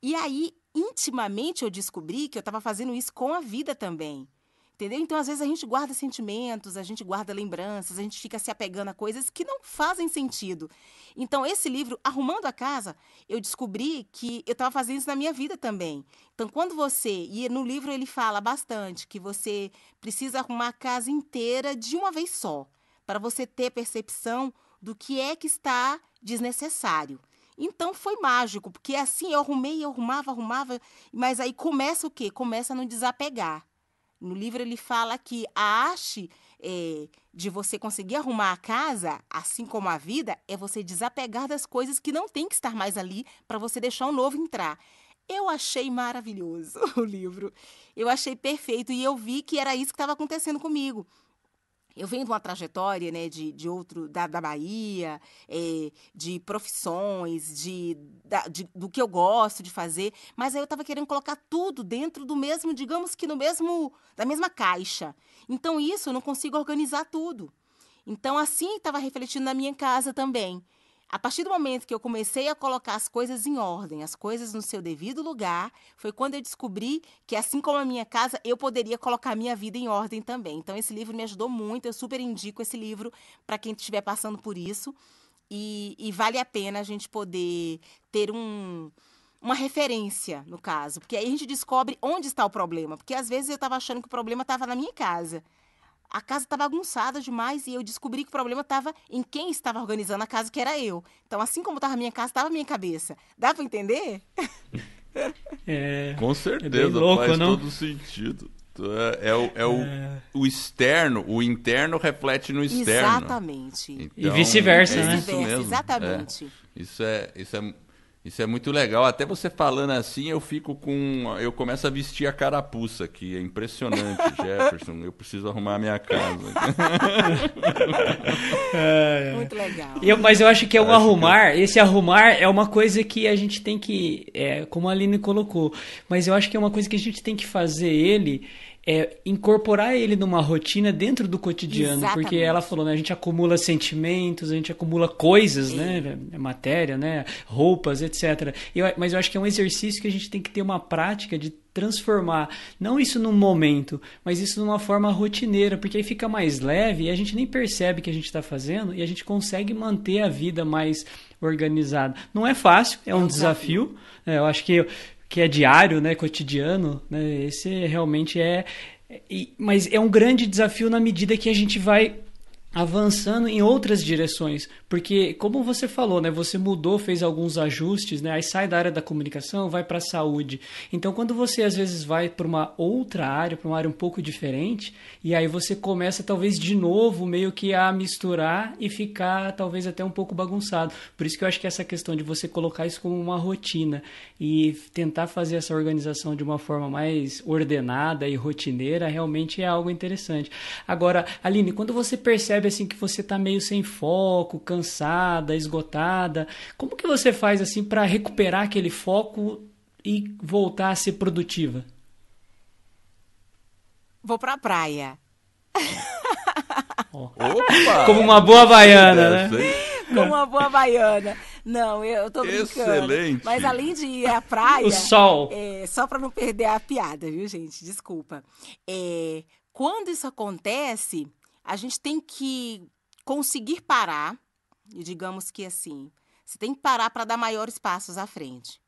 E aí, intimamente, eu descobri que eu estava fazendo isso com a vida também. Entendeu? Então, às vezes, a gente guarda sentimentos, a gente guarda lembranças, a gente fica se apegando a coisas que não fazem sentido. Então, esse livro, Arrumando a Casa, eu descobri que eu estava fazendo isso na minha vida também. Então, quando você... E no livro ele fala bastante que você precisa arrumar a casa inteira de uma vez só, para você ter percepção do que é que está desnecessário. Então, foi mágico, porque assim eu arrumava, mas aí começa o quê? Começa a não desapegar. No livro ele fala que a arte de você conseguir arrumar a casa, assim como a vida, é você desapegar das coisas que não tem que estar mais ali para você deixar o novo entrar. Eu achei maravilhoso o livro. Eu achei perfeito e eu vi que era isso que estava acontecendo comigo. Eu venho de uma trajetória, né, da Bahia, de profissões, do que eu gosto de fazer, mas aí eu estava querendo colocar tudo dentro do mesmo, digamos que da mesma caixa. Então, isso eu não consigo organizar tudo. Então, assim, estava refletindo na minha casa também. A partir do momento que eu comecei a colocar as coisas em ordem, as coisas no seu devido lugar, foi quando eu descobri que, assim como a minha casa, eu poderia colocar a minha vida em ordem também. Então, esse livro me ajudou muito, eu super indico esse livro para quem estiver passando por isso. E vale a pena a gente poder ter uma referência, no caso. Porque aí a gente descobre onde está o problema. Porque, às vezes, eu estava achando que o problema estava na minha casa. A casa estava bagunçada demais e eu descobri que o problema estava em quem estava organizando a casa, que era eu. Então, assim como estava a minha casa, estava a minha cabeça. Dá para entender? Com certeza, bem louco, faz não? todo sentido. O externo, o interno reflete no externo. Exatamente. Então, E vice-versa, né? isso mesmo. Exatamente. Isso é muito legal. Até você falando assim, eu começo a vestir a carapuça aqui. É impressionante, Jefferson. Eu preciso arrumar a minha casa. Muito legal. Mas eu acho que esse arrumar é uma coisa que a gente tem que, como a Aline colocou, mas eu acho que é uma coisa que a gente tem que fazer incorporar ele numa rotina dentro do cotidiano. Exatamente. Porque ela falou, né, a gente acumula sentimentos, a gente acumula coisas, né, matéria, né, roupas, etc. Mas eu acho que é um exercício que a gente tem que ter uma prática de transformar, não isso num momento, mas isso numa forma rotineira, porque aí fica mais leve e a gente nem percebe que a gente está fazendo e a gente consegue manter a vida mais organizada. Não é fácil, é um desafio. Eu acho que é diário, né, cotidiano, né, esse realmente mas é um grande desafio na medida que a gente vai avançando em outras direções, porque como você falou, né, você mudou, fez alguns ajustes, né, aí sai da área da comunicação, vai para a saúde. Então, quando você às vezes vai para uma outra área, para uma área um pouco diferente, e aí você começa talvez de novo meio que a misturar e ficar talvez até um pouco bagunçado. Por isso que eu acho que essa questão de você colocar isso como uma rotina e tentar fazer essa organização de uma forma mais ordenada e rotineira realmente é algo interessante. Agora, Aline, quando você percebe assim que você está meio sem foco, cansada, esgotada, como que você faz assim para recuperar aquele foco e voltar a ser produtiva? Vou pra praia. Opa! Como uma boa baiana, né? Como uma boa baiana. Não, eu tô brincando. Excelente. Mas além de ir à praia... O sol. Só para não perder a piada, viu, gente? Desculpa. Quando isso acontece, a gente tem que conseguir parar. E digamos que assim, você tem que parar para dar maiores passos à frente.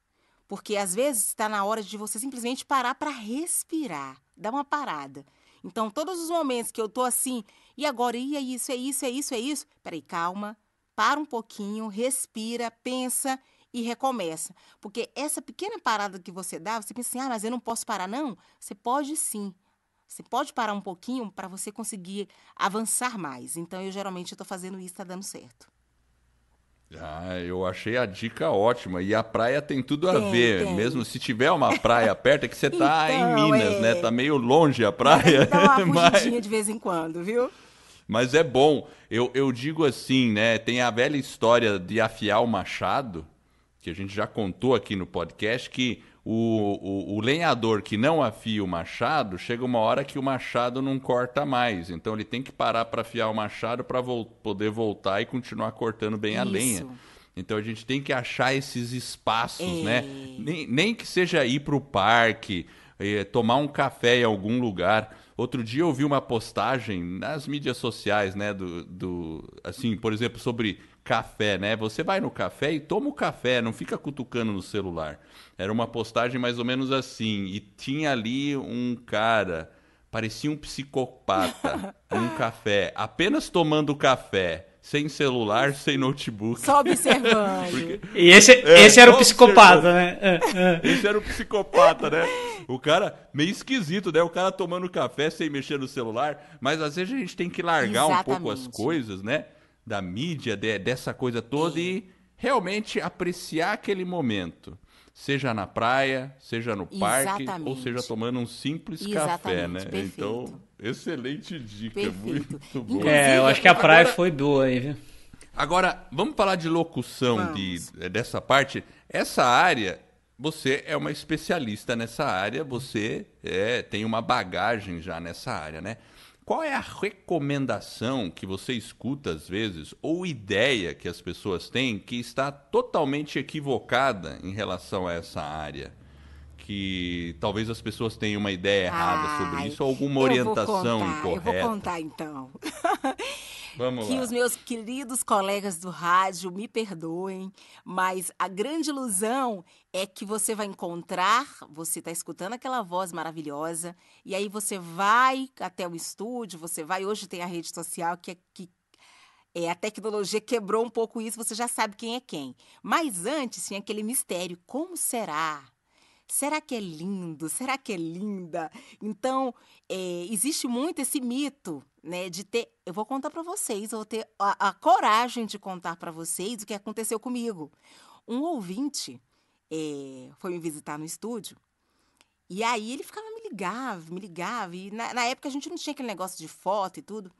Porque às vezes está na hora de você simplesmente parar para respirar. Dar uma parada. Então, todos os momentos que eu tô assim, e agora? E é isso, é isso, é isso, é isso. Peraí, calma. para um pouquinho, respira, pensa e recomeça. Porque essa pequena parada que você dá, você pensa assim, mas eu não posso parar, não? Você pode sim. Você pode parar um pouquinho para você conseguir avançar mais. Então, eu geralmente estou fazendo isso, está dando certo. Eu achei a dica ótima. E a praia tem tudo a Tem, ver. tem. Mesmo se tiver uma praia perto, é que você tá em Então, Minas, né? Tá meio longe a Mas praia. dá uma fugidinha de vez em quando, viu? Mas é bom. Eu digo assim, né? Tem a velha história de afiar o machado, que a gente já contou aqui no podcast, que o lenhador que não afia o machado, chega uma hora que o machado não corta mais. Então ele tem que parar para afiar o machado para poder voltar e continuar cortando bem a lenha. Então a gente tem que achar esses espaços, né? Nem que seja ir para o parque, tomar um café em algum lugar. Outro dia eu vi uma postagem nas mídias sociais, né? Assim, por exemplo, sobre café, né? Você vai no café e toma o café, não fica cutucando no celular. Era uma postagem mais ou menos assim. E tinha ali um cara, parecia um psicopata, num café, apenas tomando café, sem celular, sem notebook. Só observando. E esse era o psicopata, né? Esse era o psicopata, né? O cara, meio esquisito, né? O cara tomando café sem mexer no celular. Mas às vezes a gente tem que largar um pouco as coisas, né? Da mídia, dessa coisa toda e realmente apreciar aquele momento. Seja na praia, seja no parque, ou seja tomando um simples café, né? Perfeito. Então, excelente dica, Perfeito. muito bom. Eu acho que a praia foi boa aí, viu? Agora, vamos falar de locução dessa parte. Essa área, você é uma especialista nessa área, você tem uma bagagem já nessa área, né? Qual é a recomendação que você escuta às vezes, ou ideia que as pessoas têm que está totalmente equivocada em relação a essa área? Que talvez as pessoas tenham uma ideia errada sobre isso, ou alguma orientação incorreta? Eu vou contar então. Vamos que lá. os meus queridos colegas do rádio me perdoem, mas a grande ilusão é que você vai encontrar, você está escutando aquela voz maravilhosa, e aí você vai até o estúdio, hoje tem a rede social que a tecnologia quebrou um pouco isso, você já sabe quem é quem. Mas antes tinha aquele mistério, como será? Será que é lindo? Será que é linda? Então, existe muito esse mito, né, de ter... Eu vou contar para vocês, eu vou ter a coragem de contar para vocês o que aconteceu comigo. Um ouvinte foi me visitar no estúdio, e aí ele ficava me ligava, e na época a gente não tinha aquele negócio de foto e tudo.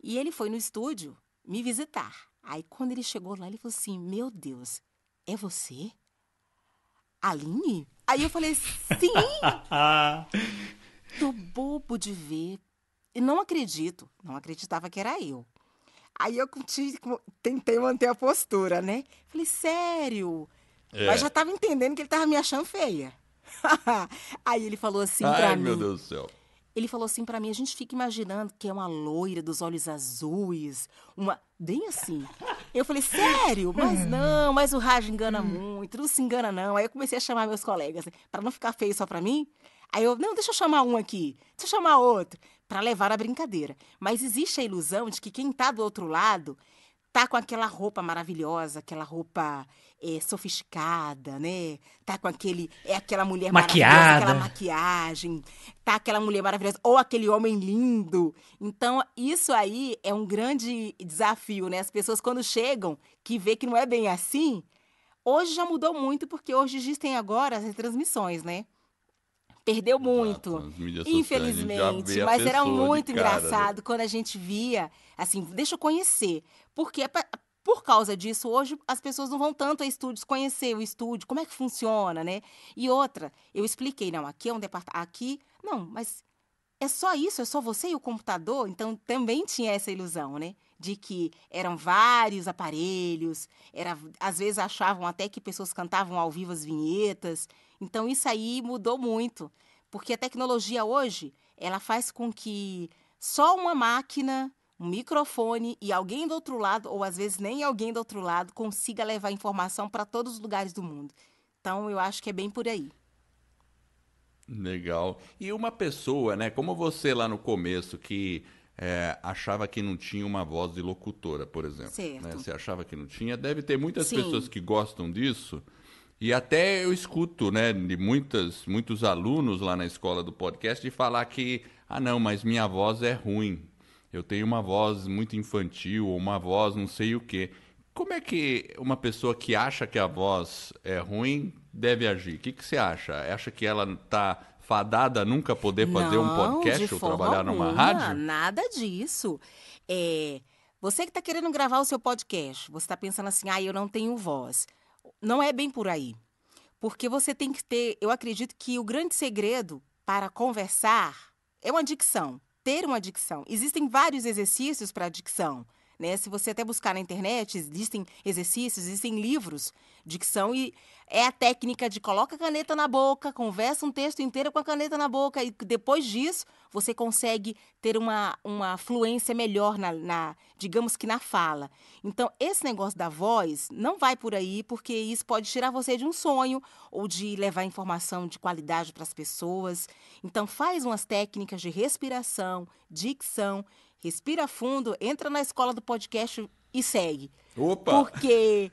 E ele foi no estúdio me visitar. Aí, quando ele chegou lá, ele falou assim, meu Deus, é você? Aline? Aí eu falei, sim! Tô bobo de ver. E não acreditava que era eu. Aí eu tentei manter a postura, né? Falei, sério? Mas já tava entendendo que ele tava me achando feia. Aí ele falou assim pra mim... Ai, meu Deus do céu. Ele falou assim pra mim, a gente fica imaginando que é uma loira dos olhos azuis, bem assim. Eu falei, sério? Mas o rádio engana muito, não se engana não. Aí eu comecei a chamar meus colegas, né, pra não ficar feio só pra mim. Aí não, deixa eu chamar um aqui, deixa eu chamar outro, pra levar a brincadeira. Mas existe a ilusão de que quem tá do outro lado tá com aquela roupa maravilhosa, aquela roupa sofisticada, né? Tá com aquela mulher maravilhosa, aquela maquiagem, tá aquela mulher maravilhosa, ou aquele homem lindo. Então, isso aí é um grande desafio, né? As pessoas, quando chegam, que vê que não é bem assim, hoje já mudou muito, porque hoje existem agora as retransmissões, né? Perdeu muito, infelizmente, mas era muito engraçado quando a gente via, assim, deixa eu conhecer, porque por causa disso, hoje as pessoas não vão tanto a estúdios conhecer o estúdio, como é que funciona, né? E outra, eu expliquei, não, aqui é um departamento, aqui, não, mas é só isso, é só você e o computador, então também tinha essa ilusão, né? De que eram vários aparelhos, às vezes achavam até que pessoas cantavam ao vivo as vinhetas. Então, isso aí mudou muito, porque a tecnologia hoje, ela faz com que só uma máquina, um microfone e alguém do outro lado, ou às vezes nem alguém do outro lado, consiga levar informação para todos os lugares do mundo. Então, eu acho que é bem por aí. Legal. E uma pessoa, né, como você lá no começo, que achava que não tinha uma voz de locutora, por exemplo. Certo. Né? Você achava que não tinha. Deve ter muitas Sim. pessoas que gostam disso. E até eu escuto, né, de muitos alunos lá na escola do podcast de falar que, não, mas minha voz é ruim. Eu tenho uma voz muito infantil, ou uma voz não sei o quê. Como é que uma pessoa que acha que a voz é ruim deve agir? O que você acha? Acha que ela está fadada a nunca poder fazer um podcast de ou forma trabalhar numa alguma, rádio? Nada disso. Você que está querendo gravar o seu podcast, você está pensando assim, eu não tenho voz. Não é bem por aí. Porque você tem que ter, eu acredito que o grande segredo para conversar é uma dicção, ter uma dicção. Existem vários exercícios para a dicção, né? Se você até buscar na internet, existem exercícios, existem livros de dicção e é a técnica de coloca a caneta na boca, conversa um texto inteiro com a caneta na boca e depois disso você consegue ter uma fluência melhor digamos que na fala. Então, esse negócio da voz não vai por aí porque isso pode tirar você de um sonho ou de levar informação de qualidade para as pessoas. Então, faz umas técnicas de respiração, dicção, respira fundo, entra na escola do podcast e segue. Opa! Porque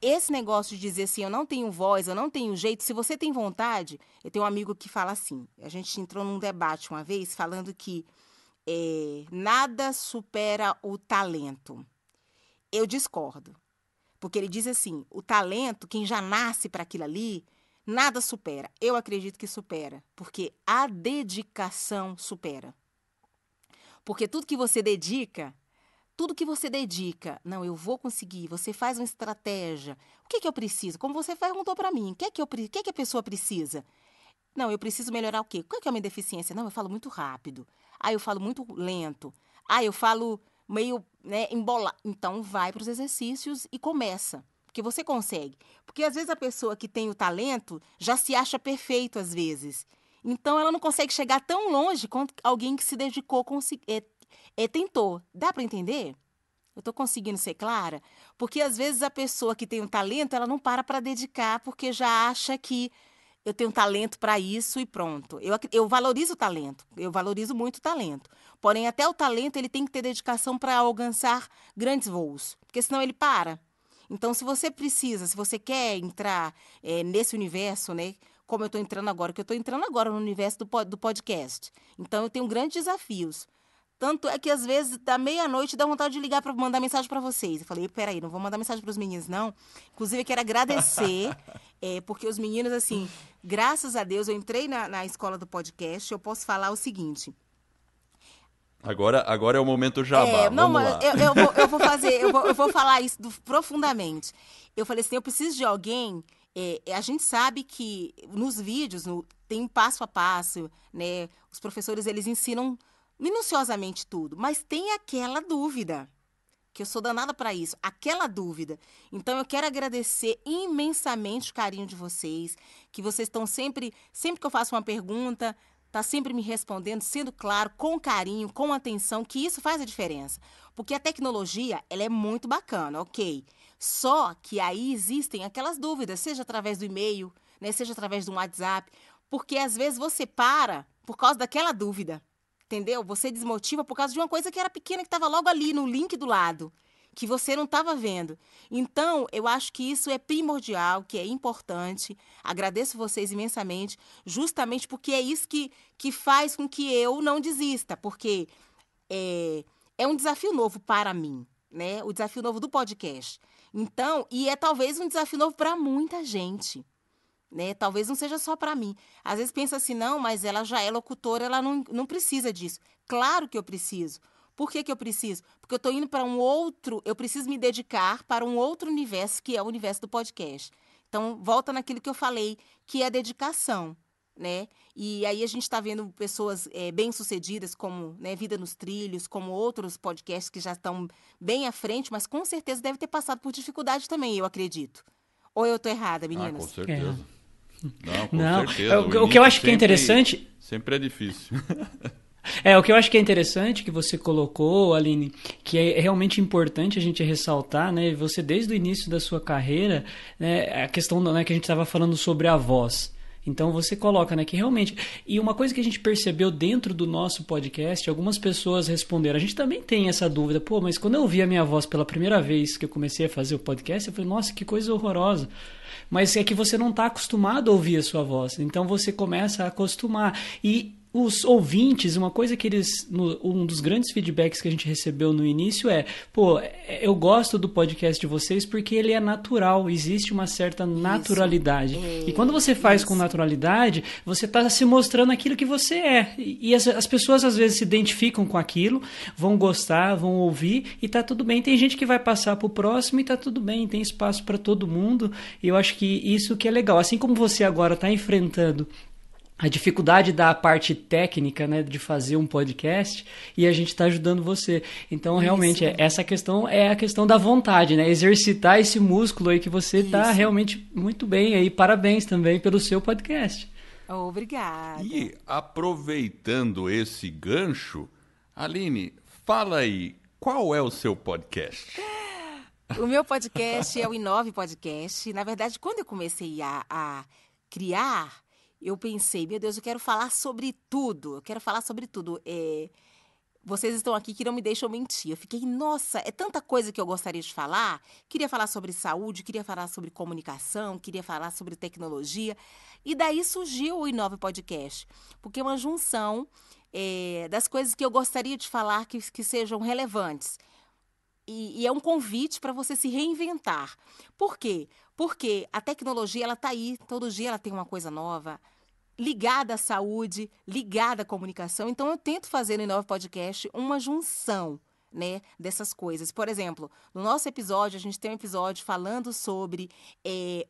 esse negócio de dizer assim, eu não tenho voz, eu não tenho jeito, se você tem vontade... Eu tenho um amigo que fala assim, a gente entrou num debate uma vez falando que nada supera o talento. Eu discordo. Porque ele diz assim, o talento, quem já nasce para aquilo ali, nada supera. Eu acredito que supera, porque a dedicação supera. Porque tudo que você dedica, não, eu vou conseguir, você faz uma estratégia. O que eu preciso? Como você perguntou para mim, o que que a pessoa precisa? Não, eu preciso melhorar o quê? Qual que é a minha deficiência? Não, eu falo muito rápido. Eu falo muito lento. Eu falo meio, embolado. Então, vai para os exercícios e começa. Porque você consegue. Porque, às vezes, a pessoa que tem o talento já se acha perfeito, às vezes. Então, ela não consegue chegar tão longe quanto alguém que se dedicou, tentou. Dá para entender? Eu estou conseguindo ser clara? Porque, às vezes, a pessoa que tem um talento, ela não para dedicar, porque já acha que eu tenho talento para isso e pronto. Eu valorizo o talento, eu valorizo muito o talento. Porém, até o talento ele tem que ter dedicação para alcançar grandes voos, porque senão ele para. Então, se você quer entrar nesse universo, né, como eu estou entrando agora, que eu estou entrando agora no universo do podcast. Então, eu tenho grandes desafios. Tanto é que, às vezes, da meia-noite, dá vontade de ligar para mandar mensagem para vocês. Eu falei, peraí, não vou mandar mensagem para os meninos, não. Inclusive, eu quero agradecer, porque os meninos, assim, graças a Deus, eu entrei na escola do podcast, eu posso falar o seguinte. Agora é o momento jabá, vamos lá. Eu vou falar isso profundamente. Eu falei assim, eu preciso de alguém... a gente sabe que nos vídeos tem um passo a passo, né? Os professores, eles ensinam minuciosamente tudo, mas tem aquela dúvida, que eu sou danada para isso, aquela dúvida. Então, eu quero agradecer imensamente o carinho de vocês, que vocês estão sempre que eu faço uma pergunta, tá sempre me respondendo, sendo claro, com carinho, com atenção, que isso faz a diferença. Porque a tecnologia, ela é muito bacana, ok? Só que aí existem aquelas dúvidas, seja através do e-mail, né, seja através do WhatsApp, porque às vezes você para por causa daquela dúvida. Entendeu? Você desmotiva por causa de uma coisa que era pequena, que estava logo ali no link do lado, que você não estava vendo. Então, eu acho que isso é primordial, que é importante. Agradeço vocês imensamente, justamente porque é isso que faz com que eu não desista, porque é um desafio novo para mim, né? O desafio novo do podcast. Então, e é talvez um desafio novo para muita gente. Né? Talvez não seja só para mim. Às vezes pensa assim, não, mas ela já é locutora, ela não precisa disso. Claro que eu preciso. Por que eu preciso? Porque eu estou indo para eu preciso me dedicar para um outro universo, que é o universo do podcast. Então, volta naquilo que eu falei, que é a dedicação, né? E aí a gente está vendo pessoas bem-sucedidas, como, né, Vida nos Trilhos, como outros podcasts que já estão bem à frente, mas com certeza deve ter passado por dificuldade também, eu acredito. Ou eu estou errada, meninas? Com certeza. Não, com Não, certeza. O que eu acho que é interessante... Sempre é difícil. O que eu acho que é interessante que você colocou, Aline, que é realmente importante a gente ressaltar, né? Você, desde o início da sua carreira, né, a questão, né, que a gente estava falando sobre a voz. Então você coloca, né, que realmente... E uma coisa que a gente percebeu dentro do nosso podcast, algumas pessoas responderam, a gente também tem essa dúvida, pô, mas quando eu ouvi a minha voz pela primeira vez que eu comecei a fazer o podcast, eu falei, nossa, que coisa horrorosa. Mas é que você não está acostumado a ouvir a sua voz, então você começa a acostumar. E os ouvintes, uma coisa que eles... Um dos grandes feedbacks que a gente recebeu no início é, pô, eu gosto do podcast de vocês porque ele é natural, existe uma certa naturalidade. E quando você faz com naturalidade, você está se mostrando aquilo que você é. E as pessoas às vezes se identificam com aquilo, vão gostar, vão ouvir e tá tudo bem. Tem gente que vai passar pro próximo e tá tudo bem, tem espaço para todo mundo. E eu acho que isso que é legal. Assim como você agora está enfrentando a dificuldade da parte técnica, né, de fazer um podcast, e a gente está ajudando você. Então, realmente, essa questão é a questão da vontade, né? Exercitar esse músculo aí que você está realmente muito bem aí. Parabéns também pelo seu podcast. Obrigada. E aproveitando esse gancho, Aline, fala aí, qual é o seu podcast? O meu podcast é o Inove Podcast. Na verdade, quando eu comecei a criar, eu pensei, meu Deus, eu quero falar sobre tudo. Eu quero falar sobre tudo. Vocês estão aqui que não me deixam mentir. Eu fiquei, nossa, é tanta coisa que eu gostaria de falar. Queria falar sobre saúde, queria falar sobre comunicação, queria falar sobre tecnologia. E daí surgiu o Inove Podcast, porque é uma junção das coisas que eu gostaria de falar que sejam relevantes. E é um convite para você se reinventar. Por quê? Porque a tecnologia, ela está aí, todo dia ela tem uma coisa nova, ligada à saúde, ligada à comunicação. Então, eu tento fazer no Inove Podcast uma junção, né, dessas coisas. Por exemplo, no nosso episódio, a gente tem um episódio falando sobre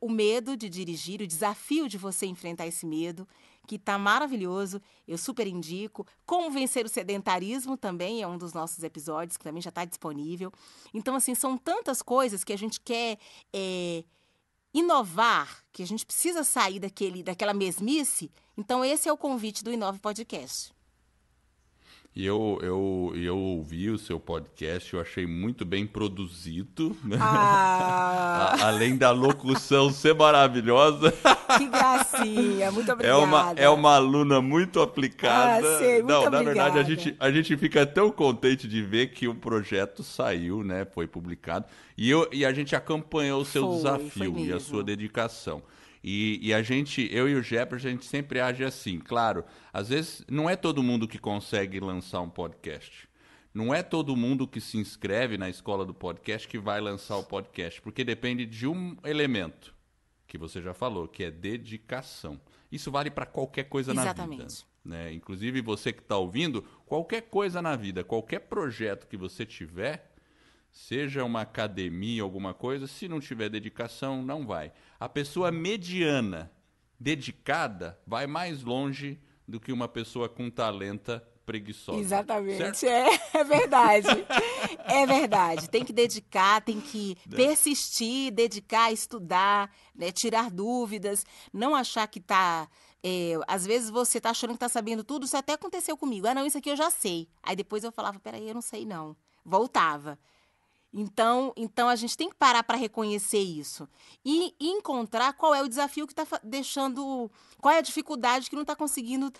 o medo de dirigir, o desafio de você enfrentar esse medo, que está maravilhoso, eu super indico. Como vencer o sedentarismo também é um dos nossos episódios, que também já está disponível. Então, assim, são tantas coisas que a gente quer inovar, que a gente precisa sair daquela mesmice. Então, esse é o convite do Inove Podcast. E eu ouvi o seu podcast, eu achei muito bem produzido. Além da locução ser maravilhosa. Que gracinha, muito obrigada. É uma aluna muito aplicada. Sei, muito Na obrigada. verdade, a gente fica tão contente de ver que o projeto saiu, né? Foi publicado. E a gente acompanhou o seu desafio e a sua dedicação. E a gente, eu e o Jefferson, a gente sempre age assim. Claro, às vezes não é todo mundo que consegue lançar um podcast. Não é todo mundo que se inscreve na escola do podcast que vai lançar o podcast, porque depende de um elemento, que você já falou, que é dedicação. Isso vale para qualquer coisa na vida. Né? Inclusive, você que está ouvindo, qualquer coisa na vida, qualquer projeto que você tiver, seja uma academia, alguma coisa, se não tiver dedicação, não vai. A pessoa mediana, dedicada, vai mais longe do que uma pessoa com talento preguiçosa. Exatamente, certo? é verdade. É verdade. Tem que dedicar, tem que persistir, dedicar, estudar, né, tirar dúvidas, não achar que está... às vezes você está achando que está sabendo tudo, isso até aconteceu comigo. Ah, não, isso aqui eu já sei. Aí depois eu falava, peraí, eu não sei não. Voltava. Então a gente tem que parar para reconhecer isso e encontrar qual é o desafio que está deixando, qual é a dificuldade que não está conseguindo,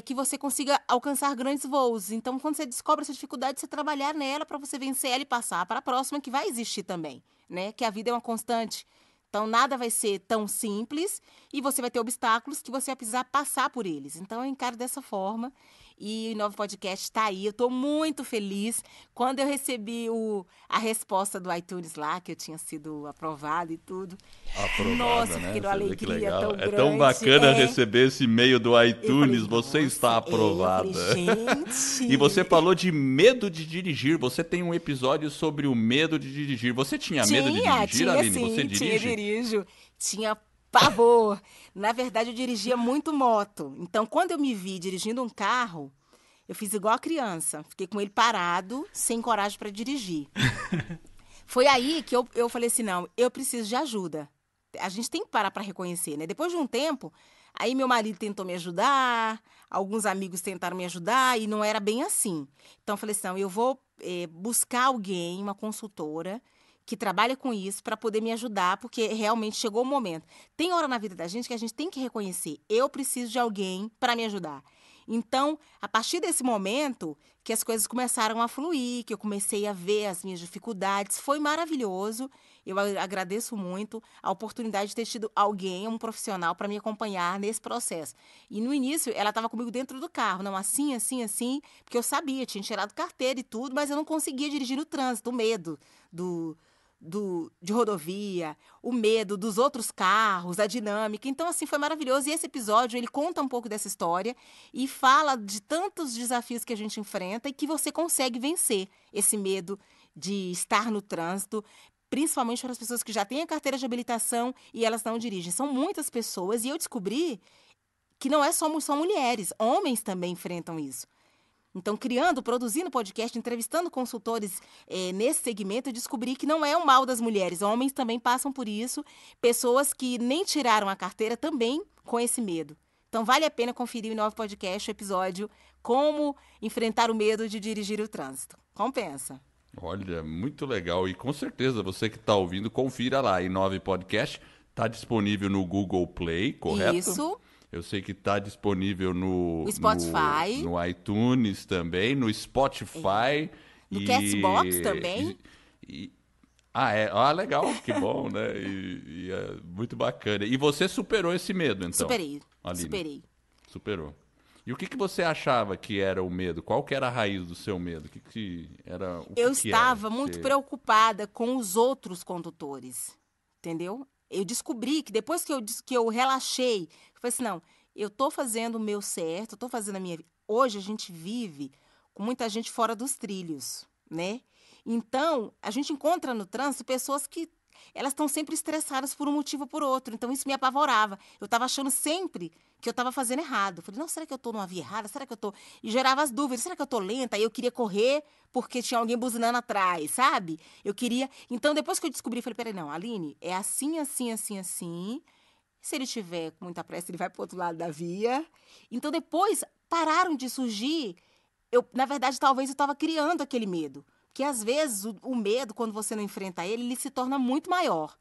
que você consiga alcançar grandes voos. Então, quando você descobre essa dificuldade, você trabalhar nela para você vencer ela e passar para a próxima, que vai existir também, né? Que a vida é uma constante. Então, nada vai ser tão simples e você vai ter obstáculos que você vai precisar passar por eles. Então, eu encaro dessa forma. E o Novo Podcast está aí. Eu estou muito feliz. Quando eu recebi a resposta do iTunes lá, que eu tinha sido aprovado e tudo. Aprovada, nossa, né? fiquei numa alegria tão grande. É tão bacana receber esse e-mail do iTunes. Falei, você está aprovada. Eu falei, gente... E você falou de medo de dirigir. Você tem um episódio sobre o medo de dirigir. Você tinha medo de dirigir, Aline? Sim, você dirige? Dirijo. Tinha pavor. Na verdade, eu dirigia muito moto. Então, quando eu me vi dirigindo um carro, eu fiz igual a criança. Fiquei com ele parado, sem coragem para dirigir. Foi aí que eu falei assim, não, eu preciso de ajuda. A gente tem que parar para reconhecer, né? Depois de um tempo, aí meu marido tentou me ajudar, alguns amigos tentaram me ajudar e não era bem assim. Então, eu falei assim, não, eu vou buscar alguém, uma consultora, que trabalha com isso para poder me ajudar, porque realmente chegou o momento. Tem hora na vida da gente que a gente tem que reconhecer, eu preciso de alguém para me ajudar. Então, a partir desse momento que as coisas começaram a fluir, que eu comecei a ver as minhas dificuldades, foi maravilhoso. Eu agradeço muito a oportunidade de ter tido alguém, um profissional, para me acompanhar nesse processo. E no início, ela estava comigo dentro do carro, não assim, assim, assim, porque eu sabia, tinha tirado carteira e tudo, mas eu não conseguia dirigir no trânsito, o medo de rodovia, o medo dos outros carros, a dinâmica. Então, assim, foi maravilhoso. E esse episódio, ele conta um pouco dessa história e fala de tantos desafios que a gente enfrenta e que você consegue vencer esse medo de estar no trânsito, principalmente para as pessoas que já têm a carteira de habilitação e elas não dirigem. São muitas pessoas e eu descobri que não é só mulheres, homens também enfrentam isso. Então, produzindo podcast, entrevistando consultores nesse segmento, eu descobri que não é um mal das mulheres. Homens também passam por isso. Pessoas que nem tiraram a carteira também com esse medo. Então, vale a pena conferir o novo podcast, o episódio Como Enfrentar o Medo de Dirigir o Trânsito. Compensa. Olha, muito legal. E com certeza, você que está ouvindo, confira lá. Inove Podcast está disponível no Google Play, correto? Isso. Eu sei que está disponível no Spotify. No iTunes também, no Spotify. No Castbox também. Legal, que bom, né? E é muito bacana. E você superou esse medo, então? Superei. Superou. E o que você achava que era o medo? Qual que era a raiz do seu medo? Eu estava muito preocupada com os outros condutores, entendeu? Eu descobri que depois que eu relaxei, eu falei assim, não, eu estou fazendo o meu certo, eu estou fazendo a minha vida. Hoje a gente vive com muita gente fora dos trilhos, né? Então, a gente encontra no trânsito pessoas que elas estão sempre estressadas por um motivo ou por outro. Então, isso me apavorava. Eu estava achando sempre que eu estava fazendo errado. Eu falei, não, será que eu estou numa via errada? Será que eu estou... E gerava as dúvidas. Será que eu estou lenta? Aí eu queria correr porque tinha alguém buzinando atrás, sabe? Eu queria... Então, depois que eu descobri, eu falei, peraí, não, Aline, é assim, assim, assim, assim. Se ele tiver com muita pressa, ele vai para o outro lado da via. Então, depois, pararam de surgir... na verdade, talvez eu estava criando aquele medo. Porque, às vezes, o medo, quando você não enfrenta ele se torna muito maior.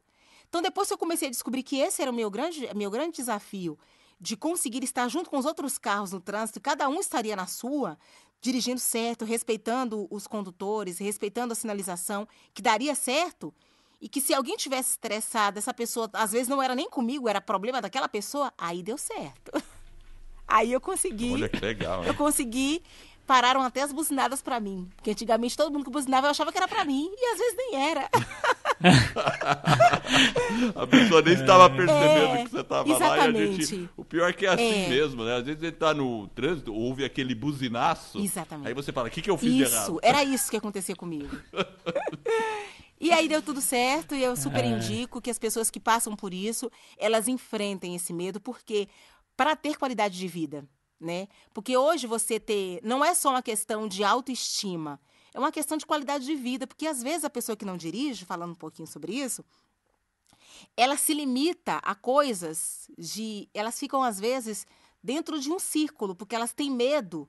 Então, depois que eu comecei a descobrir que esse era o meu grande desafio, de conseguir estar junto com os outros carros no trânsito, cada um estaria na sua, dirigindo certo, respeitando os condutores, respeitando a sinalização, que daria certo, e que se alguém tivesse estressado, essa pessoa, às vezes, não era nem comigo, era problema daquela pessoa, aí deu certo. Aí eu consegui... Olha que legal, Eu consegui... Pararam até as buzinadas pra mim. Porque antigamente todo mundo que buzinava eu achava que era pra mim. E às vezes nem era. A pessoa nem estava percebendo que você estava exatamente. Lá. E a gente, o pior é que é assim mesmo, né? Às vezes ele tá no trânsito, ouve aquele buzinaço. Exatamente. Aí você fala, o que eu fiz de errado? Era isso que acontecia comigo. E aí deu tudo certo e eu super indico que as pessoas que passam por isso, elas enfrentem esse medo, porque para ter qualidade de vida, né? Porque hoje não é só uma questão de autoestima, é uma questão de qualidade de vida, porque às vezes a pessoa que não dirige, falando um pouquinho sobre isso, ela se limita a coisas elas ficam às vezes dentro de um círculo, porque elas têm medo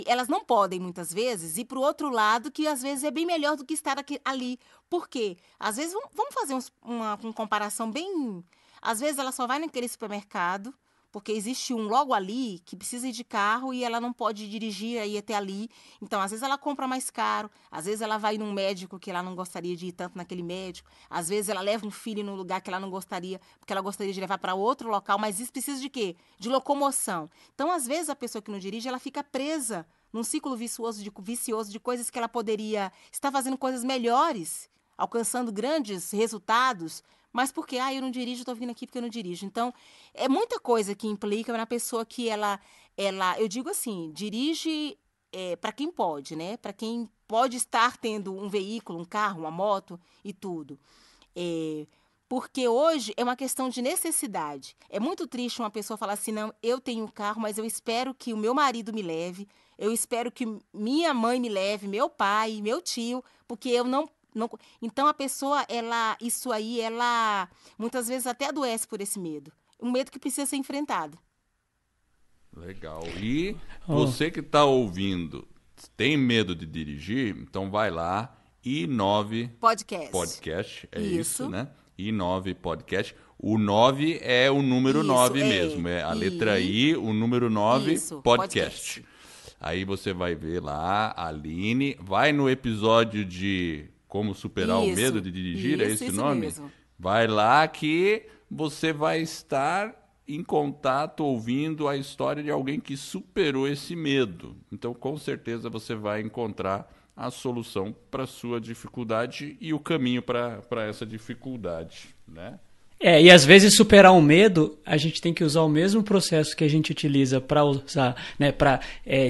elas não podem muitas vezes ir para o outro lado, que às vezes é bem melhor do que estar ali. Por quê? Às vezes, vamos fazer uma comparação bem... Às vezes ela só vai naquele supermercado, porque existe um logo ali que precisa ir de carro e ela não pode dirigir aí até ali. Então, às vezes ela compra mais caro, às vezes ela vai num médico que ela não gostaria de ir tanto naquele médico, às vezes ela leva um filho num lugar que ela não gostaria, porque ela gostaria de levar para outro local, mas isso precisa de quê? De locomoção. Então, às vezes a pessoa que não dirige, ela fica presa num ciclo vicioso de coisas que ela poderia estar fazendo coisas melhores, alcançando grandes resultados, mas porque, eu não dirijo, estou vindo aqui porque eu não dirijo. Então, é muita coisa que implica na pessoa que eu digo assim, dirige para quem pode, né? Para quem pode estar tendo um veículo, um carro, uma moto e tudo. Porque hoje é uma questão de necessidade. É muito triste uma pessoa falar assim, não, eu tenho um carro, mas eu espero que o meu marido me leve, eu espero que minha mãe me leve, meu pai, meu tio, porque eu não... Então, a pessoa, ela muitas vezes até adoece por esse medo. Um medo que precisa ser enfrentado. Legal. E você que está ouvindo, tem medo de dirigir? Então vai lá I9 Podcast. Podcast, é Isso. isso, né? I9 Podcast. O 9 é o número Isso, 9 é. mesmo. É a letra I, o número 9, Isso, podcast. Aí você vai ver lá, a Aline. Vai no episódio de Como Superar o Isso, Medo de Dirigir, é esse o isso nome? mesmo. Vai lá que você vai estar em contato ouvindo a história de alguém que superou esse medo. Então, com certeza, você vai encontrar a solução para a sua dificuldade e o caminho para essa dificuldade, né? E às vezes superar um medo, a gente tem que usar o mesmo processo que a gente utiliza para usar, né, para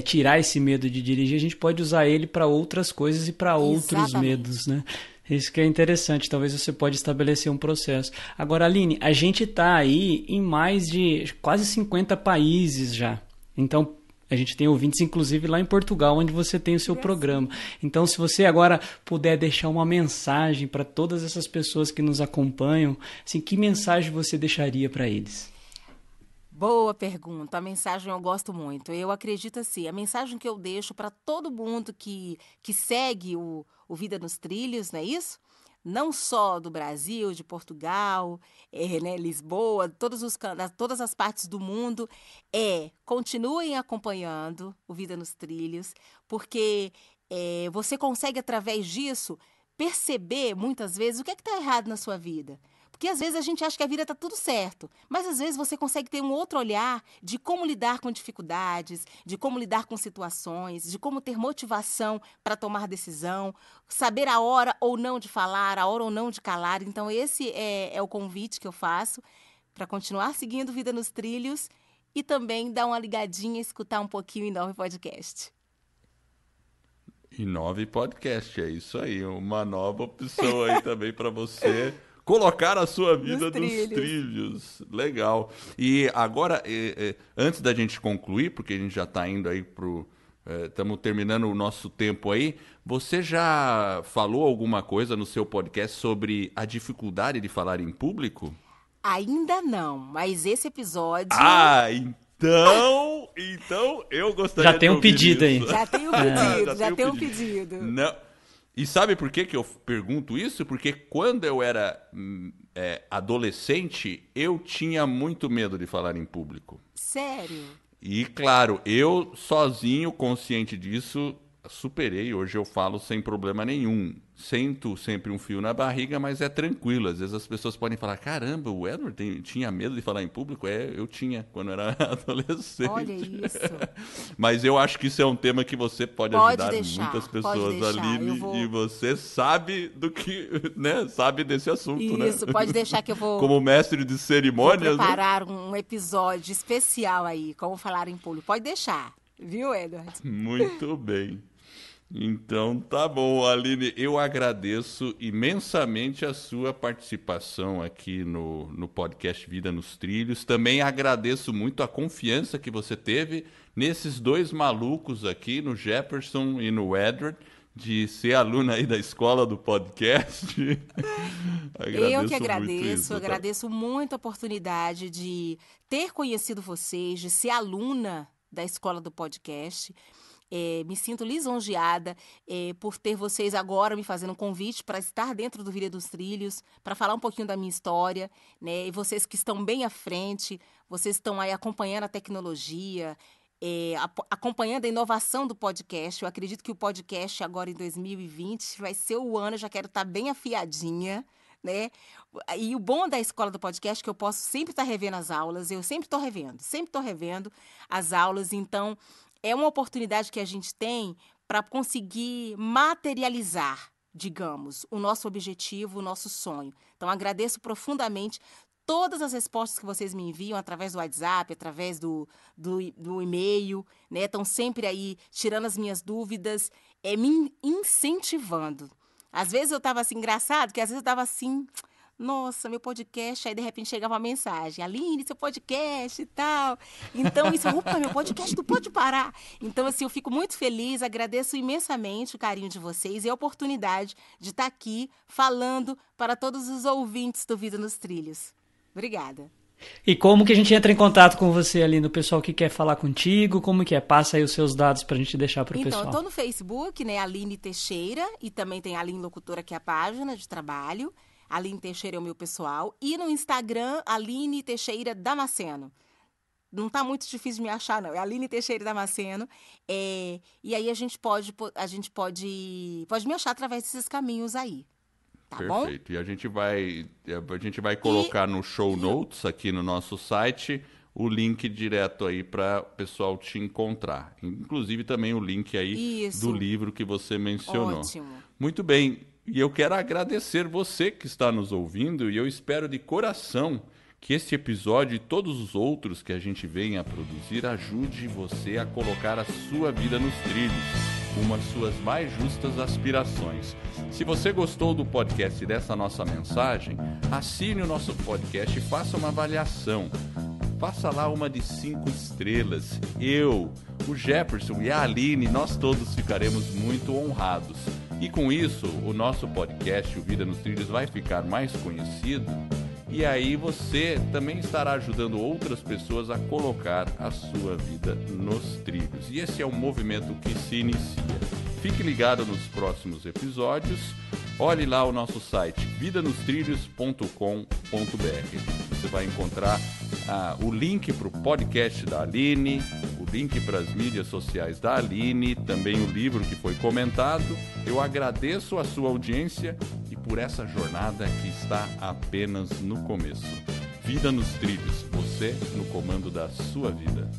tirar esse medo de dirigir, a gente pode usar ele para outras coisas e para outros Exatamente. medos, né? Isso que é interessante, talvez você pode estabelecer um processo. Agora, Aline, a gente está aí em mais de quase 50 países já. Então, a gente tem ouvintes, inclusive, lá em Portugal, onde você tem o seu programa. Então, se você agora puder deixar uma mensagem para todas essas pessoas que nos acompanham, assim, que mensagem você deixaria para eles? Boa pergunta. A mensagem eu gosto muito. Eu acredito assim, a mensagem que eu deixo para todo mundo que segue o Vida nos Trilhos, não é isso? Não só do Brasil, de Portugal, né, Lisboa, todas as partes do mundo, continuem acompanhando o Vida nos Trilhos, porque você consegue, através disso, perceber, muitas vezes, o que está errado na sua vida. Porque às vezes a gente acha que a vida está tudo certo, mas às vezes você consegue ter um outro olhar de como lidar com dificuldades, de como lidar com situações, de como ter motivação para tomar decisão, saber a hora ou não de falar, a hora ou não de calar. Então esse é o convite que eu faço para continuar seguindo Vida nos Trilhos e também dar uma ligadinha e escutar um pouquinho em Nove Podcast. I9 Podcast, é isso aí. Uma nova opção aí também para você colocar a sua vida nos trilhos. Legal. E agora, antes da gente concluir, porque a gente já está indo aí estamos terminando o nosso tempo aí, você já falou alguma coisa no seu podcast sobre a dificuldade de falar em público? Ainda não, mas esse episódio... Então eu gostaria já tem um pedido isso. aí. Já tem um pedido. Não. E sabe por que eu pergunto isso? Porque quando eu era adolescente, eu tinha muito medo de falar em público. Sério? E, claro, eu sozinho, consciente disso, superei. Hoje eu falo sem problema nenhum. Sinto sempre um fio na barriga, mas é tranquilo. Às vezes as pessoas podem falar, caramba, o Edward tinha medo de falar em público? Eu tinha, quando eu era adolescente. Olha isso. Mas eu acho que isso é um tema que você pode ajudar muitas pessoas, Aline. E você sabe do que, né? Sabe desse assunto, né? Isso, pode deixar que eu vou... Como mestre de cerimônias, vou preparar um episódio especial aí, como falar em público. Pode deixar, viu, Edward? Muito bem. Então, tá bom, Aline, eu agradeço imensamente a sua participação aqui no podcast Vida nos Trilhos. Também agradeço muito a confiança que você teve nesses dois malucos aqui, no Jefferson e no Edward, de ser aluna aí da escola do podcast. Eu que agradeço, muito isso, agradeço muito a oportunidade de ter conhecido vocês, de ser aluna da escola do podcast. Me sinto lisonjeada por ter vocês agora me fazendo um convite para estar dentro do Vida dos Trilhos, para falar um pouquinho da minha história, né? E vocês que estão bem à frente, vocês estão aí acompanhando a tecnologia, acompanhando a inovação do podcast. Eu acredito que o podcast agora em 2020 vai ser o ano, eu já quero estar bem afiadinha, né? E o bom da escola do podcast é que eu posso sempre estar revendo as aulas, eu sempre estou revendo as aulas, então é uma oportunidade que a gente tem para conseguir materializar, digamos, o nosso objetivo, o nosso sonho. Então, agradeço profundamente todas as respostas que vocês me enviam através do WhatsApp, através do e-mail, né? Estão sempre aí tirando as minhas dúvidas, me incentivando. Às vezes eu estava assim, engraçado, que às vezes eu estava assim... Nossa, meu podcast, aí de repente chegava uma mensagem, Aline, seu podcast e tal. Então, isso, opa, meu podcast não pode parar. Então, assim, eu fico muito feliz, agradeço imensamente o carinho de vocês e a oportunidade de estar aqui falando para todos os ouvintes do Vida nos Trilhos. Obrigada. E como que a gente entra em contato com você ali, no pessoal que quer falar contigo? Como que é? Passa aí os seus dados pra gente deixar pro pessoal. Então, eu tô no Facebook, né, Aline Teixeira, e também tem a Aline Locutora, que é a página de trabalho. Aline Teixeira é o meu pessoal. E no Instagram, Aline Teixeira Damasceno. Não tá muito difícil de me achar, não. É Aline Teixeira Damasceno. E aí a gente pode me achar através desses caminhos aí. Tá Perfeito. bom? E a gente vai colocar no show notes aqui no nosso site o link direto aí para o pessoal te encontrar. Inclusive também o link aí Isso. do livro que você mencionou. Ótimo. Muito bem. E eu quero agradecer você que está nos ouvindo e eu espero de coração que este episódio e todos os outros que a gente vem a produzir ajude você a colocar a sua vida nos trilhos, rumo às suas mais justas aspirações. Se você gostou do podcast e dessa nossa mensagem, assine o nosso podcast e faça uma avaliação. Faça lá uma de 5 estrelas. Eu, o Jefferson e a Aline, nós todos ficaremos muito honrados. E com isso, o nosso podcast, o Vida nos Trilhos, vai ficar mais conhecido. E aí você também estará ajudando outras pessoas a colocar a sua vida nos trilhos. E esse é um movimento que se inicia. Fique ligado nos próximos episódios. Olhe lá o nosso site, vidanostrilhos.com.br. Você vai encontrar o link para o podcast da Aline, o link para as mídias sociais da Aline, também o livro que foi comentado. Eu agradeço a sua audiência e por essa jornada que está apenas no começo. Vida nos Trilhos, você no comando da sua vida.